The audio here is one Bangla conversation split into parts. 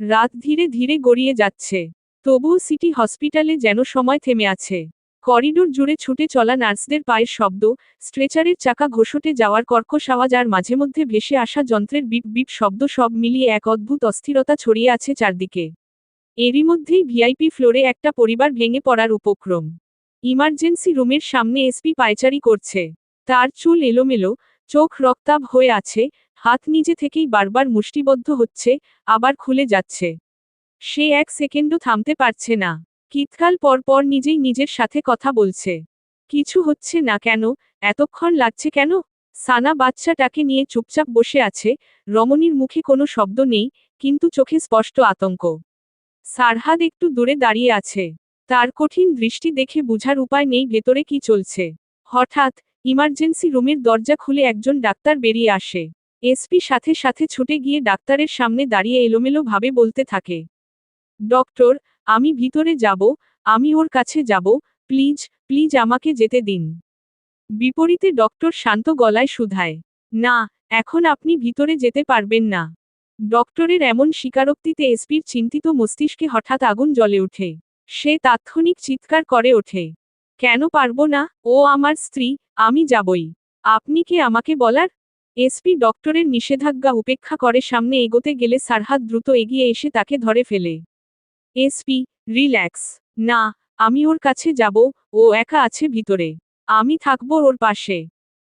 রাত ধীরে ধীরে গড়িয়ে যাচ্ছে। তবুও সিটি হসপিটালে যেন সময় থেমে আছে। করিডোর জুড়ে ছুটে চলা নার্সদের পায়ের শব্দ, স্ট্রেচারের চাকা ঘোষটে যাওয়ার কর্কশ আওয়াজ আর মাঝে মধ্যে ভেসে আসা যন্ত্রের বিপ বিপ শব্দ সব মিলিয়ে এক অদ্ভুত অস্থিরতা ছড়িয়ে আছে চারদিকে। এরই মধ্যেই ভিআইপি ফ্লোরে একটা পরিবার ভেঙে পড়ার উপক্রম। ইমার্জেন্সি রুমের সামনে এসপি পায়চারি করছে। তার চুল এলোমেলো, চোখ রক্তাভ হয়ে আছে, হাত নিজে থেকেই বারবার মুষ্টিবদ্ধ হচ্ছে, আবার খুলে যাচ্ছে। সে এক সেকেন্ডও থামতে পারছে না। কিতকাল পর পর নিজেই নিজের সাথে কথা বলছে। কিছু হচ্ছে না কেন, এতক্ষণ লাগছে কেন? সানা বাচ্চাটাকে নিয়ে চুপচাপ বসে আছে, রমণীর মুখে কোনো শব্দ নেই, কিন্তু চোখে স্পষ্ট আতঙ্ক। সারহাদ একটু দূরে দাঁড়িয়ে আছে। তার কঠিন দৃষ্টি দেখে বুঝার উপায় নেই ভেতরে কি চলছে। হঠাৎ ইমার্জেন্সি রুমের দরজা খুলে একজন ডাক্তার বেরিয়ে আসে। এসপি সাথে সাথে ছুটে গিয়ে ডাক্তারের সামনে দাঁড়িয়ে এলোমেলো ভাবে বলতে থাকে, ডক্টর, আমি ভিতরে যাব, আমি ওর কাছে যাব, প্লিজ, প্লিজ আমাকে যেতে দিন। বিপরীতে ডক্টর শান্ত গলায় শুধায়, না, এখন আপনি ভিতরে যেতে পারবেন না। ডক্টরের এমন স্বীকারোক্তিতে এসপির চিন্তিত মস্তিষ্কে হঠাৎ আগুন জ্বলে ওঠে। সে তাৎক্ষণিক চিৎকার করে ওঠে, কেন পারবো না? ও আমার স্ত্রী, আমি যাবই। আপনি কে আমাকে বলার? এসপি ডক্টরের নিষেধাজ্ঞা উপেক্ষা করে সামনে এগোতে গেলে সারহাদ দ্রুত এগিয়ে এসে তাকে ধরে ফেলে। SP, relax. না, আমি ওর কাছে যাব, ও একা আছে ভিতরে। আমি থাকবো ওর পাশে।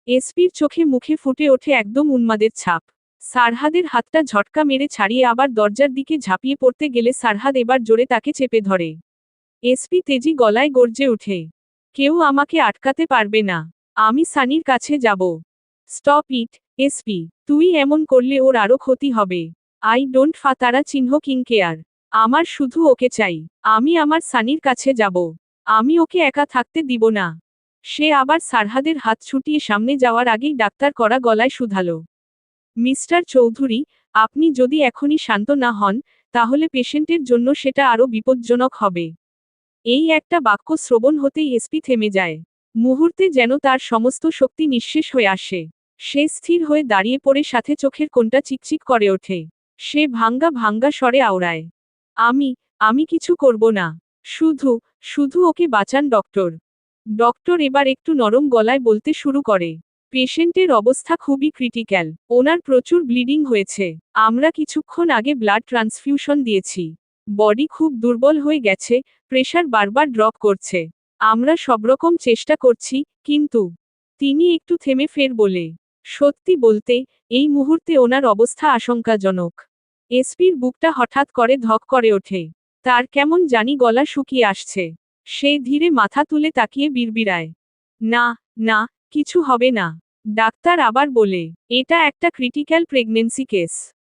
এসপির চোখে মুখে ফুটে ওঠে একদম উন্মাদের ছাপ। সারহাদের হাতটা ঝটকা মেরে ছাড়িয়ে আবার দরজার দিকে ঝাঁপিয়ে পড়তে গেলে সারহাদ এবার জোরে তাকে চেপে ধরে। এসপি তেজি গলায় গর্জে ওঠে, কেউ আমাকে আটকাতে পারবে না। আমি সানির কাছে যাব। Stop it, SP. তুই এমন করলে ওর আরও ক্ষতি হবে। আই ডোন্ট তারা চিহ্ন কিং কেয়ার। আমার শুধু ওকে চাই। আমি আমার সানির কাছে যাব। আমি ওকে একা থাকতে দিব না। সে আবার সারহাদের হাত ছুটিয়ে সামনে যাওয়ার আগেই ডাক্তার করা গলায় শুধালো, মিস্টার চৌধুরী, আপনি যদি এখনই শান্ত না হন, তাহলে পেশেন্টের জন্য সেটা আরও বিপজ্জনক হবে। এই একটা বাক্য শ্রবণ হতেই এসপি থেমে যায়। মুহূর্তে যেন তার সমস্ত শক্তি নিঃশেষ হয়ে আসে। সে স্থির হয়ে দাঁড়িয়ে পড়ে সাথে চোখের কোণটা চিকচিক করে ওঠে। সে ভাঙ্গা ভাঙ্গা স্বরে আওড়ায়, আমি কিছু করব না। শুধু, শুধু ওকে বাঁচান ডক্টর। ডক্টর এবার একটু নরম গলায় বলতে শুরু করে, পেশেন্টের অবস্থা খুবই ক্রিটিক্যাল। ওনার প্রচুর ব্লিডিং হয়েছে। আমরা কিছুক্ষণ আগে ব্লাড ট্রান্সফিউশন দিয়েছি। বডি খুব দুর্বল হয়ে গেছে, প্রেশার বারবার ড্রপ করছে। আমরা সবরকম চেষ্টা করছি, কিন্তু। তিনি একটু থেমে ফের বলে, সত্যি বলতে, এই মুহূর্তে ওনার অবস্থা আশঙ্কাজনক। এসপির বুকটা হঠাৎ করে ধক করে ওঠে। তার কেমন জানি গলা শুকিয়ে আসছে। সে ধীরে মাথা তুলে তাকিয়ে বিড়বিড়ায়, না, না, কিছু হবে না। ডাক্তার আবার বলে, এটা একটা ক্রিটিক্যাল প্রেগনেন্সি কেস।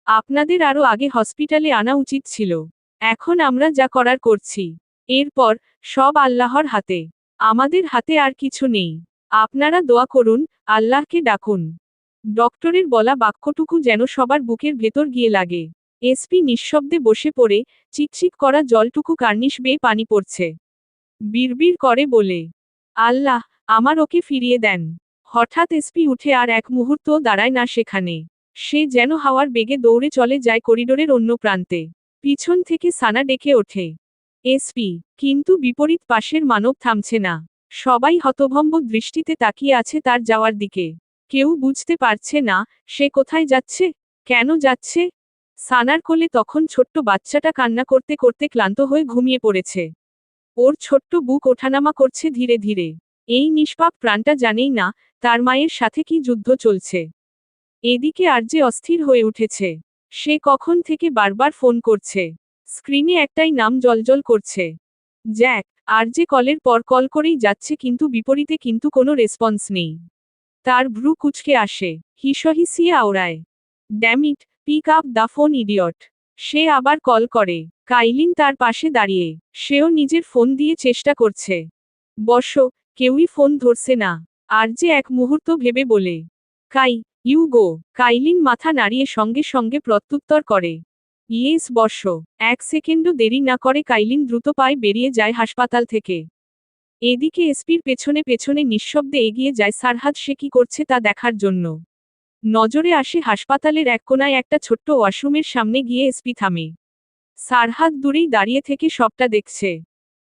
আপনাদের আরও আগে হসপিটালে আনা উচিত ছিল। এখন আমরা যা করার করছি। এরপর, সব আল্লাহর হাতে। আমাদের হাতে আর কিছু নেই। আপনারা দোয়া করুন, আল্লাহকে ডাকুন। ডক্টরের বলা বাক্যটুকু যেন সবার বুকের ভেতর গিয়ে লাগে। এসপি নিঃশব্দে বসে পড়ে, চিকচিক করা জলটুকু কার্নিশ বেয়ে পানি পড়ছে। বিড়বিড় করে বলে, আল্লাহ, আমার ওকে ফিরিয়ে দেন। হঠাৎ এসপি উঠে আর এক মুহূর্তও দাঁড়ায় না সেখানে। সে যেন হাওয়ার বেগে দৌড়ে চলে যায় করিডোরের অন্য প্রান্তে। পিছন থেকে সানা ডেকে ওঠে, এসপি। কিন্তু বিপরীত পাশের মানব থামছে না। সবাই হতভম্ব দৃষ্টিতে তাকিয়ে আছে তার যাওয়ার দিকে। কেউ বুঝতে পারছে না, সে কোথায় যাচ্ছে, কেন যাচ্ছে। সানার কোলে তখন ছোট্ট বাচ্চাটা কান্না করতে করতে ক্লান্ত হয়ে ঘুমিয়ে পড়েছে। ওর ছোট্ট বুক ওঠানামা করছে ধীরে ধীরে। এই নিষ্পাপ প্রাণটা জানেই না, তার মায়ের সাথে কি যুদ্ধ চলছে। এদিকে আরজে অস্থির হয়ে উঠেছে। সে কখন থেকে বারবার ফোন করছে। স্ক্রিনে একটাই নাম জ্বলজ্বল করছে, জ্যাক। আরজে কলের পর কল করেই যাচ্ছে কিন্তু বিপরীতে কিন্তু কোনো রেসপন্স নেই। তার ভ্রু কুঁচকে আসে, হিসহিসিয়ে আওড়ায়, damn it, pick up the phone idiot. সে আবার কল করে। কাইলিন তার পাশে দাঁড়িয়ে। সেও নিজের ফোন দিয়ে চেষ্টা করছে। বসো, কেউই ফোন ধরছে না। আরজে এক মুহূর্ত ভেবে বলে, কাই, ইউ গো। কাইলিন মাথা নাড়িয়ে সঙ্গে সঙ্গে প্রত্যুত্তর করে, ইয়েস বসো। এক সেকেন্ডও দেরি না করে কাইলিন দ্রুত পায়ে বেরিয়ে যায় হাসপাতাল থেকে। এদিকে এসপির পেছনে পেছনে নিঃশব্দে এগিয়ে যায় সারহাদ, সে কি করছে তা দেখার জন্য। নজরে আসে হাসপাতালের এক কোনায় একটা ছোট্ট ওয়াশরুমের সামনে গিয়ে এসপি থামে। সারহাদ দূরেই দাঁড়িয়ে থেকে সবটা দেখছে।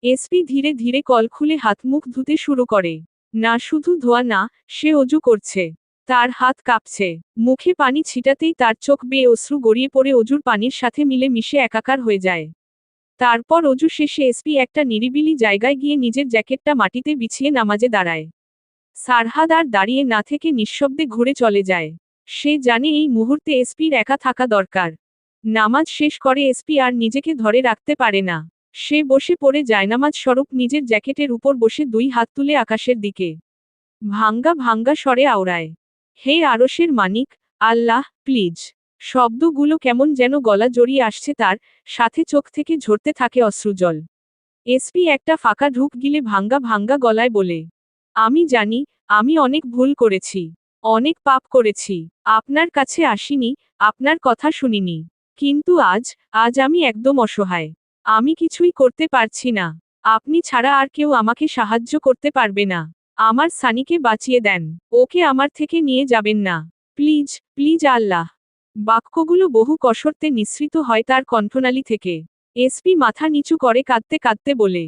এসপি ধীরে ধীরে কল খুলে হাত মুখ ধুতে শুরু করে। না শুধু ধোয়া না, সে অজু করছে। তার হাত কাঁপছে। মুখে পানি ছিটাতেই তার চোখ বেয়ে অশ্রু গড়িয়ে পড়ে অজুর পানির সাথে মিলে মিশে একাকার হয়ে যায়। তারপর অজু শেষে এসপি একটা নিরিবিলি জায়গায় গিয়ে নিজের জ্যাকেটটা মাটিতে বিছিয়ে নামাজে দাঁড়ায়। সারহাদ আর দাঁড়িয়ে না থেকে নিঃশব্দে ঘুরে চলে যায়। সে জানে এই মুহূর্তে এসপির একা থাকা দরকার। নামাজ শেষ করে এসপি আর নিজেকে ধরে রাখতে পারে না। সে বসে পড়ে জায়নামাজ স্বরূপ নিজের জ্যাকেটের উপর বসে দুই হাত তুলে আকাশের দিকে ভাঙ্গা ভাঙ্গা স্বরে আওড়ায়, হে আরশের মানিক, আল্লাহ, প্লিজ। শব্দগুলো কেমন যেন গলা জড়িয়ে আসছে তার, সাথে চোখ থেকে ঝরতে থাকে অশ্রুজল। এসপি একটা ফাঁকা ঢুক গিলে ভাঙ্গা ভাঙ্গা গলায় বলে, আমি জানি, আমি অনেক ভুল করেছি, অনেক পাপ করেছি। আপনার কাছে আসিনি, আপনার কথা শুনিনি। কিন্তু আজ আমি একদম অসহায়। আমি কিছুই করতে পারছি না। আপনি ছাড়া আর কেউ আমাকে সাহায্য করতে পারবে না। আমার সানিকে বাঁচিয়ে দেন। ওকে আমার থেকে নিয়ে যাবেন না। প্লিজ, প্লিজ আল্লাহ। বাক্যগুলো বহু কসরতে নিঃসৃত হয় তার কণ্ঠনালী থেকে। এসপি মাথা নিচু করে কাঁদতে কাঁদতে বলে,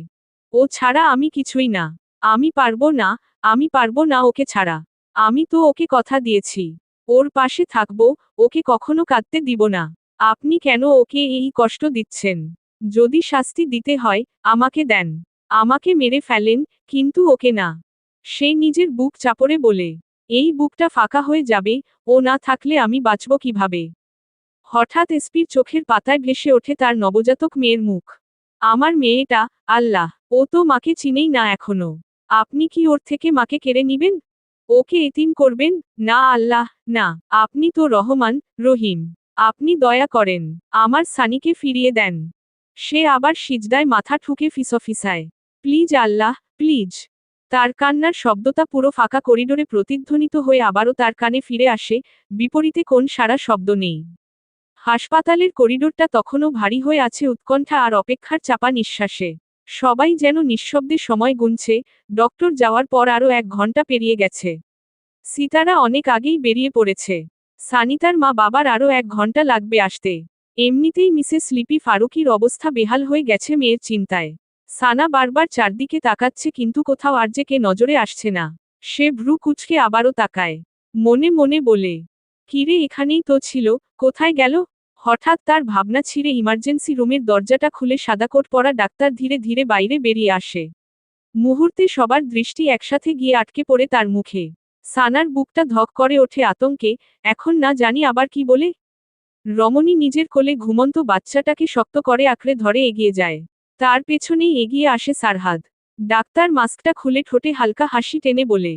ও ছাড়া আমি কিছুই না। আমি পারবো না, আমি পারবো না ওকে ছাড়া। আমি তো ওকে কথা দিয়েছি, ওর পাশে থাকবো, ওকে কখনো কাঁদতে দিব না। আপনি কেন ওকে এই কষ্ট দিচ্ছেন? যদি শাস্তি দিতে হয়, আমাকে দেন। আমাকে মেরে ফেলেন, কিন্তু ওকে না। সে নিজের বুক চাপড়ে বলে, এই বুকটা ফাঁকা হয়ে যাবে, ও না থাকলে আমি বাঁচব কিভাবে? হঠাৎ এসপির চোখের পাতায় ভেসে ওঠে তার নবজাতক মেয়ের মুখ। আমার মেয়েটা, আল্লাহ, ও তো মাকে চিনেই না এখনো। আপনি কি ওর থেকে মাকে কেড়ে নিবেন? ওকে এতিম করবেন? না আল্লাহ, না। আপনি তো রহমান, রহিম। আপনি দয়া করেন, আমার সানিকে ফিরিয়ে দেন। সে আবার সিজদায় মাথা ঠুকে ফিসফিসায়, প্লিজ আল্লাহ, প্লিজ। তার কান্নার শব্দটা পুরো ফাঁকা করিডোরে প্রতিধ্বনিত হয়ে আবারও তার কানে ফিরে আসে, বিপরীতে কোন সারা শব্দ নেই। হাসপাতালের করিডোরটা তখনও ভারী হয়ে আছে উৎকণ্ঠা আর অপেক্ষার চাপা নিঃশ্বাসে। সবাই যেন নিঃশব্দে সময় গুনছে, ডক্টর যাওয়ার পর আরও 1 ঘন্টা পেরিয়ে গেছে। সিতারা অনেক আগেই বেরিয়ে পড়েছে। সানিতার মা বাবার আরও 1 ঘন্টা লাগবে আসতে। এমনিতেই মিসেস লিপি ফারুকির অবস্থা বেহাল হয়ে গেছে মেয়ের চিন্তায়। সানা বারবার চারদিকে তাকাচ্ছে কিন্তু কোথাও আর যে কে নজরে আসছে না। সে ভ্রু কুঁচকে আবারও তাকায়। মনে মনে বলে, কিরে এখানেই তো ছিল, কোথায় গেল? হঠাৎ তার ভাবনা ছিঁড়ে ইমার্জেন্সি রুমের দরজাটা খুলে সাদাকোট পরা ডাক্তার ধীরে ধীরে বাইরে বেরিয়ে আসে। মুহূর্তে সবার দৃষ্টি একসাথে গিয়ে আটকে পড়ে তার মুখে। সানার বুকটা ধক করে ওঠে আতঙ্কে, এখন না জানি আবার কি বলে। রমণী নিজের কোলে ঘুমন্ত বাচ্চাটাকে শক্ত করে আঁকড়ে ধরে এগিয়ে যায়। তার পেছনেই এগিয়ে আসে সারহাদ। ডাক্তার মাস্কটা খুলে ঠোঁটে হালকা হাসি টেনে বলে,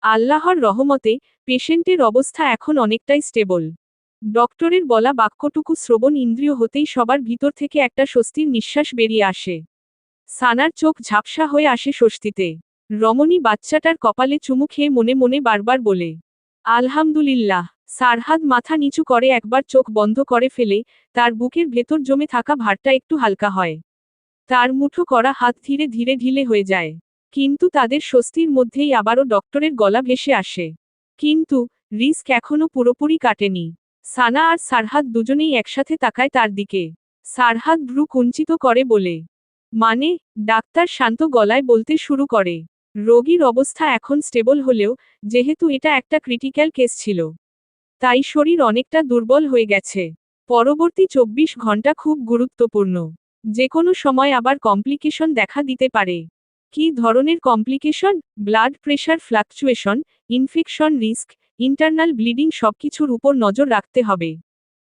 আল্লাহর রহমতে, পেশেন্টের অবস্থা এখন অনেকটাই স্টেবল। ডক্টরের বলা বাক্যটুকু শ্রবণ ইন্দ্রিয় হতেই সবার ভিতর থেকে একটা স্বস্তির নিঃশ্বাস বেরিয়ে আসে। সানার চোখ ঝাপসা হয়ে আসে স্বস্তিতে। রমণী বাচ্চাটার কপালে চুমু খেয়ে মনে মনে বারবার বলে, আলহামদুলিল্লাহ। সারহাদ মাথা নিচু করে একবার চোখ বন্ধ করে ফেলে, তার বুকের ভেতর জমে থাকা ভারটা একটু হালকা হয়। তার মুঠো করা হাত ধীরে ধীরে ঢিলে হয়ে যায়। কিন্তু তাদের স্বস্তির মধ্যেই আবারও ডক্টরের গলা ভেসে আসে, কিন্তু রিস্ক এখনো পুরোপুরি কাটেনি। সানা আর সারহাদ দুজনেই একসাথে তাকায় তার দিকে। সারহাদ ভ্রু কুঞ্চিত করে বলে, মানে? ডাক্তার শান্ত গলায় বলতে শুরু করে, রোগীর অবস্থা এখন স্টেবল হলেও, যেহেতু এটা একটা ক্রিটিক্যাল কেস ছিল, তাই শরীর অনেকটা দুর্বল হয়ে গেছে। পরবর্তী 24 ঘন্টা খুব গুরুত্বপূর্ণ। যে কোনো সময় আবার কমপ্লিকেশন দেখা দিতে পারে। কী ধরনের complication? Blood pressure fluctuation, infection risk, internal bleeding সবকিছুর উপর নজর রাখতে হবে।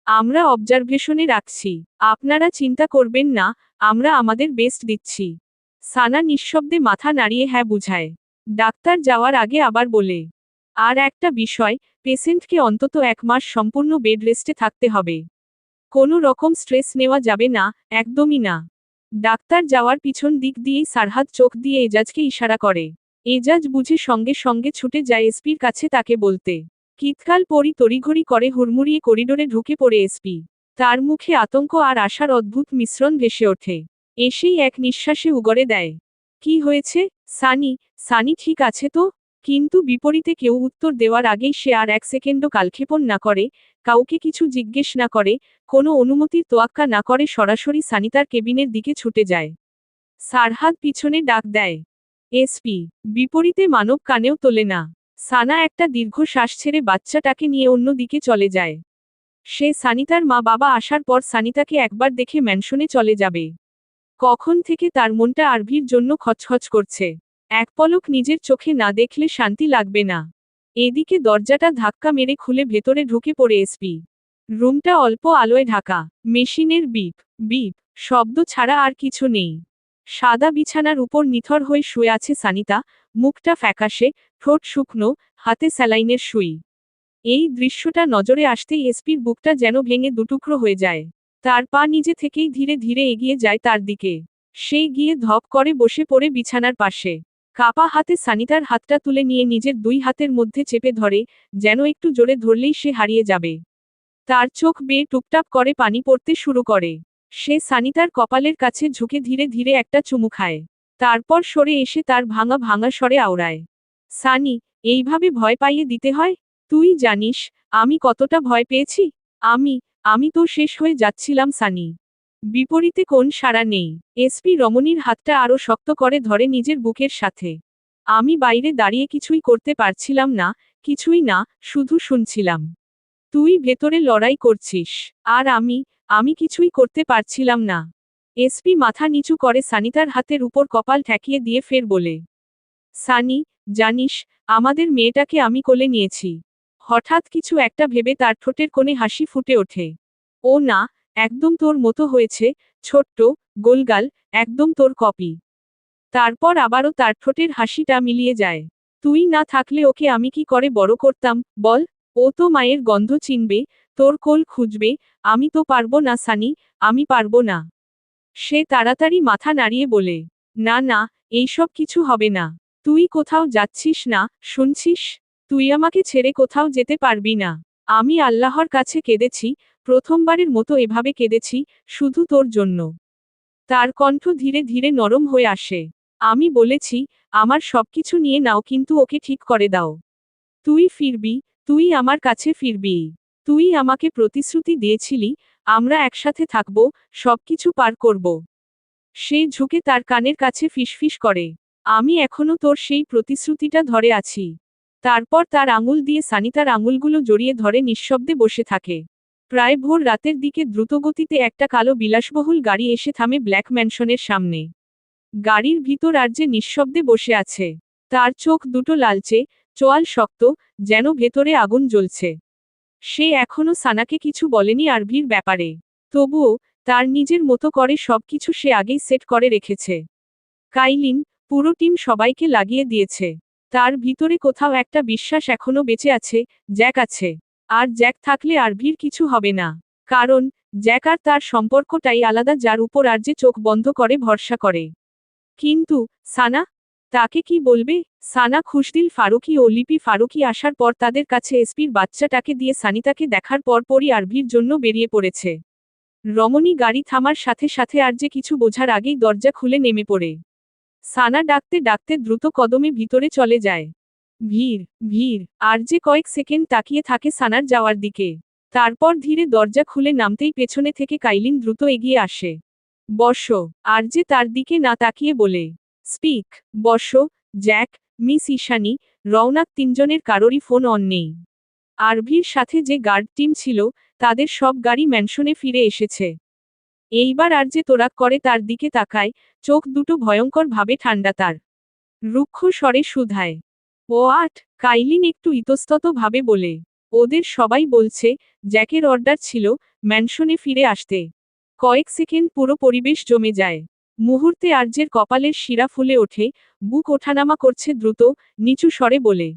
আমরা অবজারভেশনে রাখছি। আপনারা চিন্তা করবেন না, আমরা আমাদের বেস্ট দিচ্ছি। সানা নিঃশব্দে মাথা নাড়িয়ে হ্যাঁ বুঝায়। ডাক্তার যাওয়ার আগে আবার বলে, আর একটা বিষয়, পেশেন্টকে অন্তত 1 মাস সম্পূর্ণ বেড রেস্টে থাকতে হবে। কোনো রকম স্ট্রেস নেওয়া যাবে না, একদমই না। ডাক্তার যাওয়ার পিছন দিক দিয়েই সারহাদ চোখ দিয়ে এজাজকে ইশারা করে। এজাজ বুঝে সঙ্গে সঙ্গে ছুটে যায় এসপির কাছে তাকে বলতে। কিতকাল পরই তড়িঘড়ি করে হুড়মুড়িয়ে করিডোরে ঢুকে পড়ে এসপি। তার মুখে আতঙ্ক আর আশার অদ্ভুত মিশ্রণ ভেসে ওঠে। এসেই এক নিঃশ্বাসে উগরে দেয়, কি হয়েছে? সানি, সানি ঠিক আছে তো? কিন্তু বিপরীতে কেউ উত্তর দেওয়ার আগেই সে আর 1 সেকেন্ডও কালক্ষেপণ না করে, কাউকে কিছু জিজ্ঞেস না করে, কোনো অনুমতির তোয়াক্কা না করে সরাসরি সানিতার কেবিনের দিকে ছুটে যায়। সারহাদ পিছনে ডাক দেয়, এসপি। বিপরীতে মানব কানেও তোলে না। সানা একটা দীর্ঘ শ্বাস ছেড়ে বাচ্চাটাকে নিয়ে অন্য দিকে চলে যায়। সে সানিতার মা বাবা আসার পর সানিতাকে একবার দেখে ম্যানশনে চলে যাবে। কখন থেকে তার মনটা আরভির জন্য খচখচ করছে। এক পলক নিজের চোখে না দেখলে শান্তি লাগবে না। এদিকে দরজাটা ধাক্কা মেরে খুলে ভেতরে ঢুকে পড়ে এসপি। রুমটা অল্প আলোয় ঢাকা, মেশিনের বিপ বিপ শব্দ ছাড়া আর কিছু নেই। সাদা বিছানার উপর নিথর হয়ে শুয়ে আছে সানিতা, মুখটা ফ্যাকাশে, ঠোঁট শুকনো, হাতে স্যালাইনের সুই। এই দৃশ্যটা নজরে আসতেই এসপির বুকটা যেন ভেঙে দুটুকরো হয়ে যায়। তার পা নিজে থেকেই ধীরে ধীরে এগিয়ে যায় তার দিকে। সে গিয়ে ধপ করে বসে পড়ে বিছানার পাশে। কাপা হাতে সানিতার হাতটা তুলে নিয়ে নিজের 2 হাতের মধ্যে চেপে ধরে, যেন একটু জোরে ধরলেই সে হারিয়ে যাবে। তার চোখ বেয়ে টুপটাপ করে পানি পড়তে শুরু করে। সে সানিতার কপালের কাছে ঝুঁকে ধীরে ধীরে একটা চুমু খায়। তারপর সরে এসে তার ভাঙা ভাঙা স্বরে আওড়ায়, সানি, এইভাবে ভয় পাইয়ে দিতে হয়? তুই জানিস আমি কতটা ভয় পেয়েছি? আমি তো শেষ হয়ে যাচ্ছিলাম সানি। বিপরীতে কোন সাড়া নেই। এসপি রমণীর হাতটা আরো শক্ত করে ধরে নিজের বুকের সাথে। আমি বাইরে দাঁড়িয়ে কিছুই করতে পারছিলাম না, কিছুই না, শুধু শুনছিলাম। তুই ভেতরে লড়াই করছিস, আর আমি কিছুই করতে পারছিলাম না। এসপি মাথা নিচু করে সানিতার হাতের উপর কপাল ঠেকিয়ে দিয়ে ফের বলে, সানি, জানিস, আমাদের মেয়েটাকে আমি কোলে নিয়েছি। হঠাৎ কিছু একটা ভেবে তার ঠোঁটের কোণে হাসি ফুটে ওঠে। ও না, একদম তোর মতো হয়েছে, ছোট্ট, গোলগাল, একদম তোর কপি। তারপর আবারও তার ঠোঁটের হাসিটা মিলিয়ে যায়। তুই না থাকলে ওকে আমি কি করে বড় করতাম, বল? ও তো মায়ের গন্ধ চিনবে, তোর কোল খুঁজবে, আমি তো পারবো না সানি, আমি পারবো না। সে তাড়াতাড়ি মাথা নাড়িয়ে বলে, না না, এইসব কিছু হবে না। তুই কোথাও যাচ্ছিস না, শুনছিস? তুই আমাকে ছেড়ে কোথাও যেতে পারবি না। আমি আল্লাহর কাছে কেঁদেছি, প্রথমবারের মতো এভাবে কেঁদেছি, শুধু তোর জন্য। তার কণ্ঠ ধীরে ধীরে নরম হয়ে আসে। আমি বলেছি, আমার সবকিছু নিয়ে নাও কিন্তু ওকে ঠিক করে দাও। তুই ফিরবি, তুই আমার কাছে ফিরবি। তুই আমাকে প্রতিশ্রুতি দিয়েছিলি, আমরা একসাথে থাকব, সবকিছু পার করব। সে ঝুঁকে তার কানের কাছে ফিসফিস করে, আমি এখনো তোর সেই প্রতিশ্রুতিটা ধরে আছি। তারপর তার আঙুল দিয়ে সানিতার আঙুলগুলো জড়িয়ে ধরে নিঃশব্দে বসে থাকে। প্রায় ভোর রাতের দিকে দ্রুতগতিতে একটা কালো বিলাসবহুল গাড়ি এসে থামে ব্ল্যাক ম্যানশনের সামনে। গাড়ির ভিতর আর যে নিঃশব্দে বসে আছে। তার চোখ দুটো লালচে, চোয়াল শক্ত, যেন ভেতরে আগুন জ্বলছে। সে এখনো সানাকে কিছু বলেনি আরভির ব্যাপারে। তবুও, তার নিজের মতো করে সবকিছু সে আগেই সেট করে রেখেছে। কাইলিন, পুরো টিম সবাইকে লাগিয়ে দিয়েছে। তার ভিতরে কোথাও একটা বিশ্বাস এখনো বেঁচে আছে, জ্যাক আছে। আর জ্যাক থাকলে আরভির কিছু হবে না। কারণ, জ্যাক আর তার সম্পর্কটাই আলাদা, যার উপর আর যে চোখ বন্ধ করে ভরসা করে। কিন্তু সানা, তাকে কি বলবে? সানা খুশদিল ফারুকী ও লিপি ফারুকী আসার পর তাদের কাছে এসপির বাচ্চাটাকে দিয়ে সানিতাকে দেখার পরপরই আরভির জন্য বেরিয়ে পড়েছে। রমণী গাড়ি থামার সাথে সাথে আর যে কিছু বোঝার আগেই দরজা খুলে নেমে পড়ে। সানা ডাকতে ডাকতে দ্রুত কদমে ভিতরে চলে যায়। ভিড় ভিড় আর যে কয়েক সেকেন্ড তাকিয়ে থাকে সানার যাওয়ার দিকে। তারপর ধীরে দরজা খুলে নামতেই পেছনে থেকে কাইলিন দ্রুত এগিয়ে আসে। বসো। আর যে তার দিকে না তাকিয়ে বলে, স্পিক। বসো, জ্যাক, মিস ঈশানী, রওনাক, তিনজনের কারোরই ফোন অন নেই। আরভির সাথে যে গার্ড টিম ছিল, তাদের সব গাড়ি ম্যানশনে ফিরে এসেছে। এইবার আর যে তোরাক করে তার দিকে তাকায়, চোখ দুটো ভয়ঙ্কর ভাবে ঠান্ডা তার। রুক্ষ স্বরে শুধায়, ও আট। কাইলিন একটু ইতস্তত ভাবে বলে, ওদের সবাই বলছে, জ্যাকের অর্ডার ছিল, ম্যানশনে ফিরে আসতে। কয়েক সেকেন্ড পুরো পরিবেশ জমে যায়। মুহূর্তে আর্যের কপালের শিরা ফুলে ওঠে, বুক ওঠানামা করছে দ্রুত, নিচু স্বরে বলে,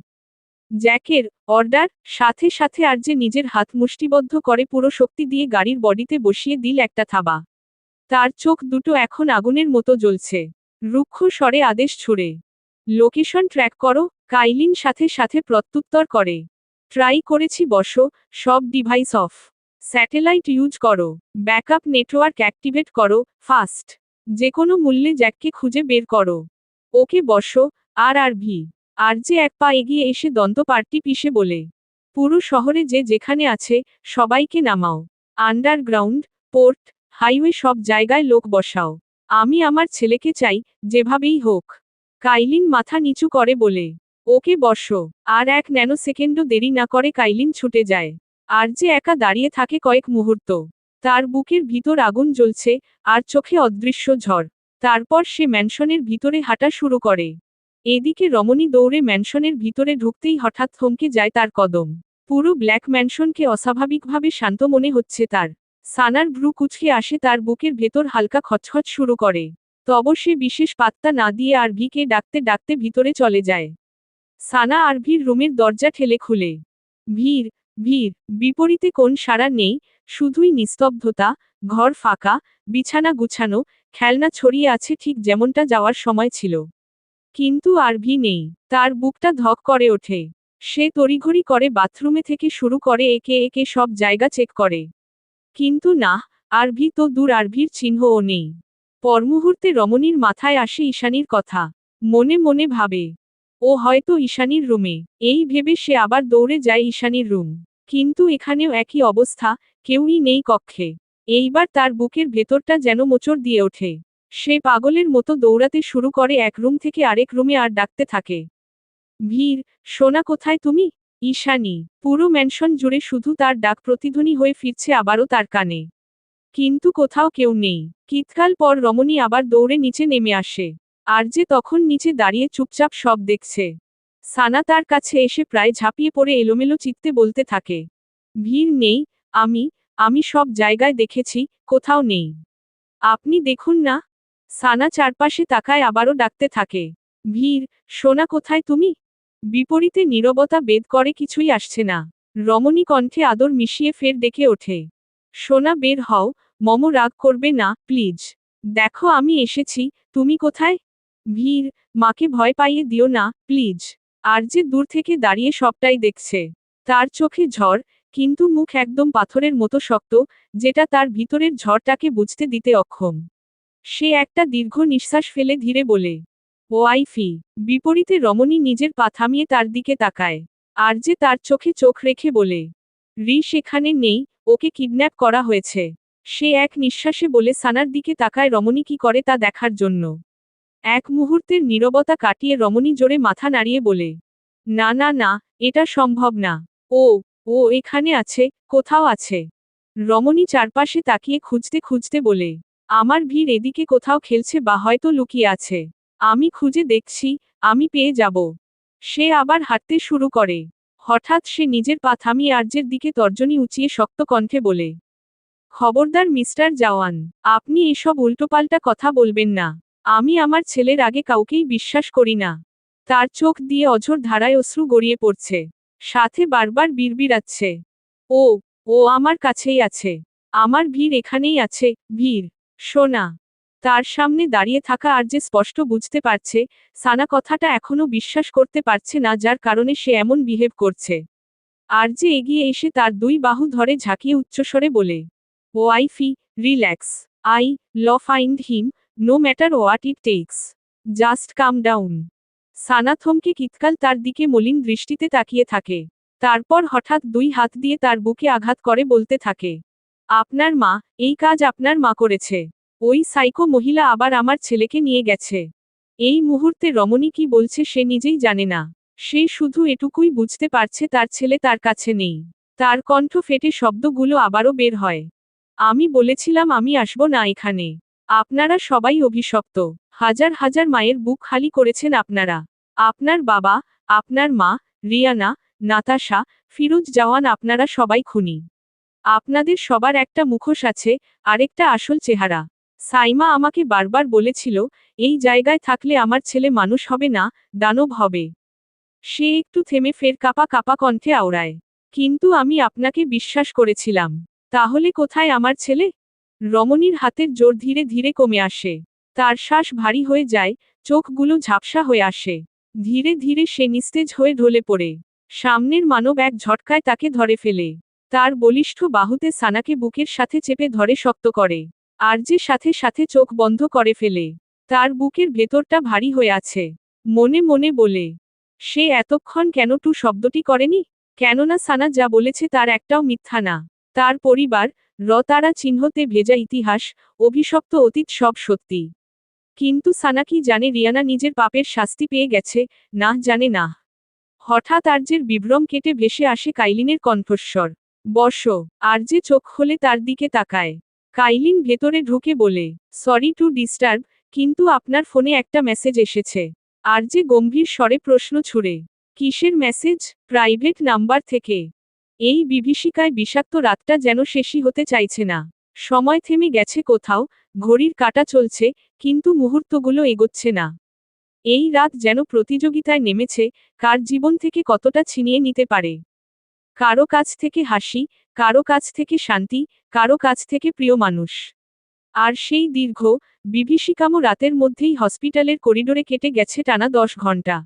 জ্যাকের অর্ডার? সাথে সাথে আর্যে নিজের হাত মুষ্টিবদ্ধ করে পুরো শক্তি দিয়ে গাড়ির বডিতে বসিয়ে দিল একটা থাবা। তার চোখ দুটো এখন আগুনের মতো জ্বলছে। রুক্ষ স্বরে আদেশ ছুড়ে, লোকেশন ট্র্যাক করো। কাইলিন সাথে সাথে প্রত্যুত্তর করে, ট্রাই করেছি বসো, সব ডিভাইস অফ। স্যাটেলাইট ইউজ করো, ব্যাকআপ নেটওয়ার্ক অ্যাক্টিভেট করো, ফাস্ট। যে কোনো মূল্যে জ্যাককে খুঁজে বের করো। ওকে বসো, আর আর যে এক পা এগিয়ে এসে দন্তপাড়টি পিষে বলে, পুরো শহরে যে যেখানে আছে সবাইকে নামাও। আন্ডারগ্রাউন্ড, পোর্ট, হাইওয়ে সব জায়গায় লোক বসাও। আমি আমার ছেলেকে চাই, যেভাবেই হোক। কাইলিন মাথা নিচু করে বলে, ওকে বসো। আর এক ন্যানো সেকেন্ডও দেরি না করে কাইলিন ছুটে যায়। আর যে একা দাঁড়িয়ে থাকে কয়েক মুহূর্ত। তার বুকের ভিতর আগুন জ্বলছে, আর চোখে অদৃশ্য ঝড়। তারপর সে ম্যানশনের ভিতরে হাঁটা শুরু করে। এদিকে রমণী দৌড়ে ম্যানশনের ভিতরে ঢুকতেই হঠাৎ থমকে যায় তার কদম। পুরো ব্ল্যাক ম্যানশনকে অস্বাভাবিকভাবে শান্ত মনে হচ্ছে তার। সানার ভ্রু কুঁচকে আসে, তার বুকের ভেতর হালকা খচখচ শুরু করে। তব সে বিশেষ পাত্তা না দিয়ে আরভিকে ডাকতে ডাকতে ভিতরে চলে যায়। সানা আরভির রুমের দরজা ঠেলে খুলে। ভিড়, ভিড়, বিপরীতে কোন সাড়া নেই, শুধুই নিস্তব্ধতা, ঘর ফাঁকা, বিছানা গুছানো, খেলনা ছড়িয়ে আছে ঠিক যেমনটা যাওয়ার সময় ছিল। কিন্তু আরভি নেই। তার বুকটা ধক করে ওঠে। সে তড়িঘড়ি করে বাথরুমে থেকে শুরু করে একে একে সব জায়গা চেক করে। কিন্তু না, আরভি তো দূর, আরভির চিহ্নও নেই। পরমুহূর্তে রমণীর মাথায় আসে ঈশানীর কথা। মনে মনে ভাবে, ও হয়তো ঈশানীর রুমে। এই ভেবে সে আবার দৌড়ে যায় ঈশানীর রুম। কিন্তু এখানেও একই অবস্থা, কেউই নেই কক্ষে। এইবার তার বুকের ভেতরটা যেন মোচড় দিয়ে ওঠে। সে পাগলের মতো দৌড়াতে শুরু করে এক রুম থেকে আরেক রুমে আর ডাকতে থাকে, ভিড়, সোনা কোথায় তুমি? ঈশানী। পুরো ম্যানশন জুড়ে শুধু তার ডাক প্রতিধ্বনি হয়ে ফিরছে আবারও তার কানে। কিন্তু কোথাও কেউ নেই। কিতকাল পর রমণী আবার দৌড়ে নিচে নেমে আসে। আর যে তখন নিচে দাঁড়িয়ে চুপচাপ সব দেখছে। সানা তার কাছে এসে প্রায় ঝাঁপিয়ে পড়ে এলোমেলো চিত্তে বলতে থাকে, ভিড় নেই, আমি সব জায়গায় দেখেছি, কোথাও নেই। আপনি দেখুন না। সানা চারপাশে তাকায় আবারও ডাকতে থাকে, ভিড়, সোনা কোথায় তুমি? বিপরীতে নীরবতা বেদ করে, কিছুই আসছে না। রমণী কণ্ঠে আদর মিশিয়ে ফের ডেকে ওঠে, সোনা বের হও, মম রাগ করবে না, প্লিজ। দেখো আমি এসেছি, তুমি কোথায়? ভিড়, মাকে ভয় পাইয়ে দিও না, প্লিজ। আর যে দূর থেকে দাঁড়িয়ে সবটাই দেখছে। তার চোখে ঝড়, কিন্তু মুখ একদম পাথরের মতো শক্ত, যেটা তার ভিতরের ঝড়টাকে বুঝতে দিতে অক্ষম। সে একটা দীর্ঘ নিঃশ্বাস ফেলে ধীরে বলে, ওয়াইফি। বিপরীতে রমণী নিজের পা থামিয়ে তার দিকে তাকায়। আর যে তার চোখে চোখ রেখে বলে, সেখানে নেই, ওকে কিডন্যাপ করা হয়েছে। সে এক নিঃশ্বাসে বলে সানার দিকে তাকায় রমণী কি করে তা দেখার জন্য। এক মুহূর্তের নীরবতা কাটিয়ে রমণী জোরে মাথা নাড়িয়ে বলে, না না না, এটা সম্ভব না। ও, ও এখানে আছে, কোথাও আছে। রমণী চারপাশে তাকিয়ে খুঁজতে খুঁজতে বলে, আমার ভিড় এদিকে কোথাও খেলছে বা হয়তো লুকিয়ে আছে। আমি খুঁজে দেখছি, আমি পেয়ে যাব। সে আবার হাঁটতে শুরু করে। হঠাৎ সে নিজের পা থামিয়ে আর্যের দিকে তর্জনী উঁচিয়ে শক্ত কণ্ঠে বলে, খবরদার মিস্টার জওয়ান, আপনি এসব উল্টোপাল্টা কথা বলবেন না। আমি আমার ছেলের আগে কাউকেই বিশ্বাস করি না। তার চোখ দিয়ে অঝোর ধারায় অশ্রু গড়িয়ে পড়ছে। সাথে বারবার বিড়বিড়াচ্ছে, ও, ও আমার কাছেই আছে। আমার ভিড় এখানেই আছে, ভিড়, সোনা। তার সামনে দাঁড়িয়ে থাকা আর যে স্পষ্ট বুঝতে পারছে, সানা কথাটা এখনো বিশ্বাস করতে পারছে না, যার কারণে সে এমন বিহেভ করছে। আর যে এগিয়ে এসে তার দুই বাহু ধরে ঝাঁকিয়ে উচ্চস্বরে বলে, wifey, relax. I'll find him, no matter what it takes. Just calm down. Sana থমকে কিতকাল তার দিকে মলিন দৃষ্টিতে তাকিয়ে থাকে। তারপর হঠাৎ দুই হাত দিয়ে তার বুকে আঘাত করে বলতে থাকে, আপনার মা, এই কাজ আপনার মা করেছে। ওই সাইকো মহিলা আবার আমার ছেলেকে নিয়ে গেছে। এই মুহূর্তে রমণী কি বলছে সে নিজেই জানে না। সে শুধু এটুকুই বুঝতে পারছে তার ছেলে তার কাছে নেই। তার কণ্ঠ ফেটে শব্দগুলো আবারও বের হয়, আমি বলেছিলাম আমি আসব না এখানে। আপনারা সবাই অভিশপ্ত। হাজার হাজার মায়ের বুক খালি করেছেন আপনারা। আপনার বাবা, আপনার মা, রিয়ানা, নাতাশা, ফিরোজ জওয়ান, আপনারা সবাই খুনি। আপনাদের সবার একটা মুখোশ আছে, আরেকটা আসল চেহারা। সাইমা আমাকে বারবার বলেছিল, এই জায়গায় থাকলে আমার ছেলে মানুষ হবে না, দানব হবে। সে একটু থেমে ফের কাপা কাপা কণ্ঠে আওড়ায়, কিন্তু আমি আপনাকে বিশ্বাস করেছিলাম। তাহলে কোথায় আমার ছেলে? রমণীর হাতের জোর ধীরে ধীরে কমে আসে। তার শ্বাস ভারী হয়ে যায়, চোখগুলো ঝাপসা হয়ে আসে। ধীরে ধীরে সে নিস্তেজ হয়ে ঢলে পড়ে। সামনের মানব এক ঝটকায় তাকে ধরে ফেলে। তার বলিষ্ঠ বাহুতে সানাকে বুকের সাথে চেপে ধরে শক্ত করে। আর যে সাথে সাথে চোখ বন্ধ করে ফেলে। তার বুকের ভেতরটা ভারী হয়ে আছে। মনে মনে বলে, সে এতক্ষণ কেন টু শব্দটি করেনি? কেননা সানা যা বলেছে তার একটাও মিথ্যা না। তার পরিবার, তারা চিহ্নতে ভেজা ইতিহাস, অভিশপ্ত অতীত সব সত্যি। কিন্তু সানা কি জানে রিয়ানা নিজের পাপের শাস্তি পেয়ে গেছে? না, জানে না। হঠাৎ আর্যের বিভ্রম কেটে ভেসে আসে কাইলিনের কণ্ঠস্বর। বসো। আর্যে চোখ খুলে তার দিকে তাকায়। কাইলিন ভেতরে ঢুকে বলে, সরি টু ডিস্টার্ব, কিন্তু আপনার ফোনে একটা মেসেজ এসেছে। আর্যে গম্ভীর স্বরে প্রশ্ন ছুড়ে, কিসের মেসেজ? প্রাইভেট নাম্বার থেকে। এই বিভীষিকায় বিষাক্ত রাতটা যেন শেষই হতে চাইছে না। সময় থেমে গেছে কোথাও, ঘড়ির কাঁটা চলছে, কিন্তু মুহূর্তগুলো এগোচ্ছে না। এই রাত যেন প্রতিযোগিতায় নেমেছে, কার জীবন থেকে কতটা ছিনিয়ে নিতে পারে। কারো কাছ থেকে হাসি, কারো কাছ থেকে শান্তি, কারো কাছ থেকে প্রিয় মানুষ। আর সেই দীর্ঘ, বিভীষিকাম রাতের মধ্যেই হসপিটালের করিডোরে কেটে গেছে টানা 10 ঘন্টা।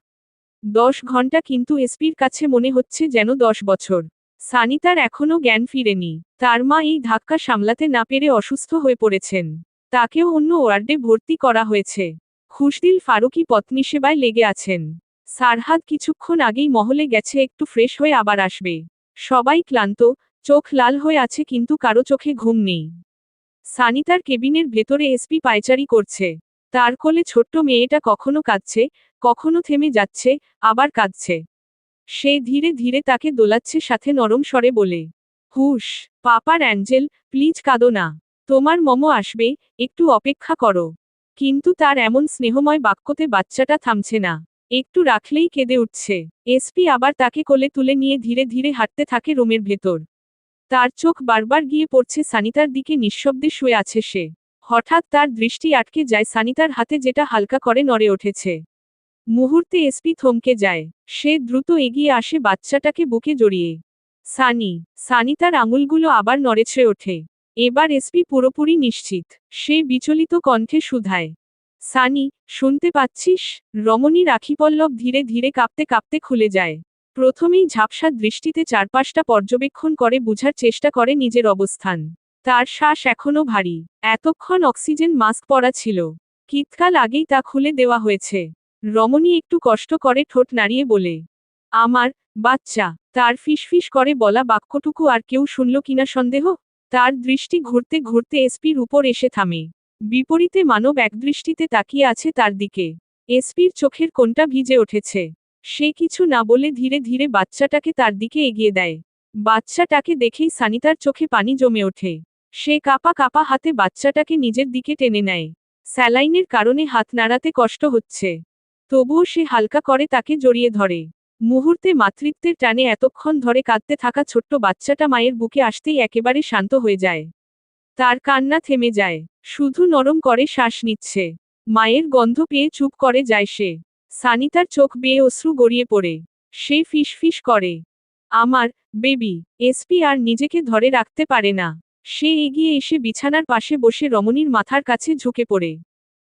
10 ঘন্টা, কিন্তু এসপির কাছে মনে হচ্ছে যেন 10 বছর। সানিতার এখনও জ্ঞান ফিরেনি। তার মা এই ধাক্কা সামলাতে না পেরে অসুস্থ হয়ে পড়েছেন। তাকেও অন্য ওয়ার্ডে ভর্তি করা হয়েছে। খুশদিল ফারুকী পত্নীসেবায় লেগে আছেন। সারহাদ কিছুক্ষণ আগেই মহলে গেছে একটু ফ্রেশ হয়ে আবার আসবে। সবাই ক্লান্ত, চোখ লাল হয়ে আছে, কিন্তু কারো চোখে ঘুম নেই। সানিতার কেবিনের ভেতরে এসপি পায়চারি করছে। তার কোলে ছোট্ট মেয়েটা কখনো কাঁদছে, কখনো থেমে যাচ্ছে, আবার কাঁদছে। সে ধীরে ধীরে তাকে দোলাচ্ছে, সাথে নরম স্বরে বলে, হুশ, পাপার অ্যাঞ্জেল, প্লিজ কাঁদো না। তোমার মমো আসবে, একটু অপেক্ষা করো। কিন্তু তার এমন স্নেহময় বাক্যতে বাচ্চাটা থামছে না। একটু রাখলেই কেঁদে উঠছে। এসপি আবার তাকে কোলে তুলে নিয়ে ধীরে ধীরে হাঁটতে থাকে রুমের ভেতর। তার চোখ বারবার গিয়ে পড়ছে সানিতার দিকে, নিঃশব্দে শুয়ে আছে সে। হঠাৎ তার দৃষ্টি আটকে যায় সানিতার হাতে, যেটা হালকা করে নড়ে উঠেছে। মুহূর্তে এসপি থমকে যায়। সে দ্রুত এগিয়ে আসে, বাচ্চাটাকে বুকে জড়িয়ে। সানিতার আঙুলগুলো আবার নড়েছে ওঠে। এবার এসপি পুরোপুরি নিশ্চিত। সে বিচলিত কণ্ঠে শুধায়, সানি, শুনতে পাচ্ছিস? রমণীর আখিপল্লব ধীরে ধীরে কাঁপতে কাঁপতে খুলে যায়। প্রথমেই ঝাপসা দৃষ্টিতে চারপাশটা পর্যবেক্ষণ করে বুঝার চেষ্টা করে নিজের অবস্থান। তার শ্বাস এখনো ভারী। এতক্ষণ অক্সিজেন মাস্ক পরা ছিল। কিতকাল আগেই তা খুলে দেওয়া হয়েছে। রমণী একটু কষ্ট করে ঠোঁট নাড়িয়ে বলে, আমার বাচ্চা। তার ফিসফিস করে বলা বাক্যটুকু আর কেউ শুনল কিনা সন্দেহ। তার দৃষ্টি ঘুরতে ঘুরতে এসপির উপর এসে থামে। বিপরীতে মানব একদৃষ্টিতে তাকিয়ে আছে তার দিকে। এসপির চোখের কোণটা ভিজে উঠেছে। সে কিছু না বলে ধীরে ধীরে বাচ্চাটাকে তার দিকে এগিয়ে দেয়। বাচ্চাটাকে দেখেই সানিতার চোখে পানি জমে ওঠে। সে কাঁপা কাঁপা হাতে বাচ্চাটাকে নিজের দিকে টেনে নেয়। স্যালাইনের কারণে হাত নাড়াতে কষ্ট হচ্ছে। তবুও সে হালকা করে তাকে জড়িয়ে ধরে। মুহূর্তে মাতৃত্বের টানে এতক্ষণ ধরে কাঁদতে থাকা ছোট্ট বাচ্চাটা মায়ের বুকে আসতেই একেবারে শান্ত হয়ে যায়। তার কান্না থেমে যায়। শুধু নরম করে শ্বাস নিচ্ছে। মায়ের গন্ধ পেয়ে চুপ করে যায় সে। সানিতার চোখ বেয়ে অশ্রু গড়িয়ে পড়ে। সে ফিসফিস করে, আমার বেবি। এসপি আর নিজেকে ধরে রাখতে পারে না। সে এগিয়ে এসে বিছানার পাশে বসে রমণীর মাথার কাছে ঝুঁকে পড়ে।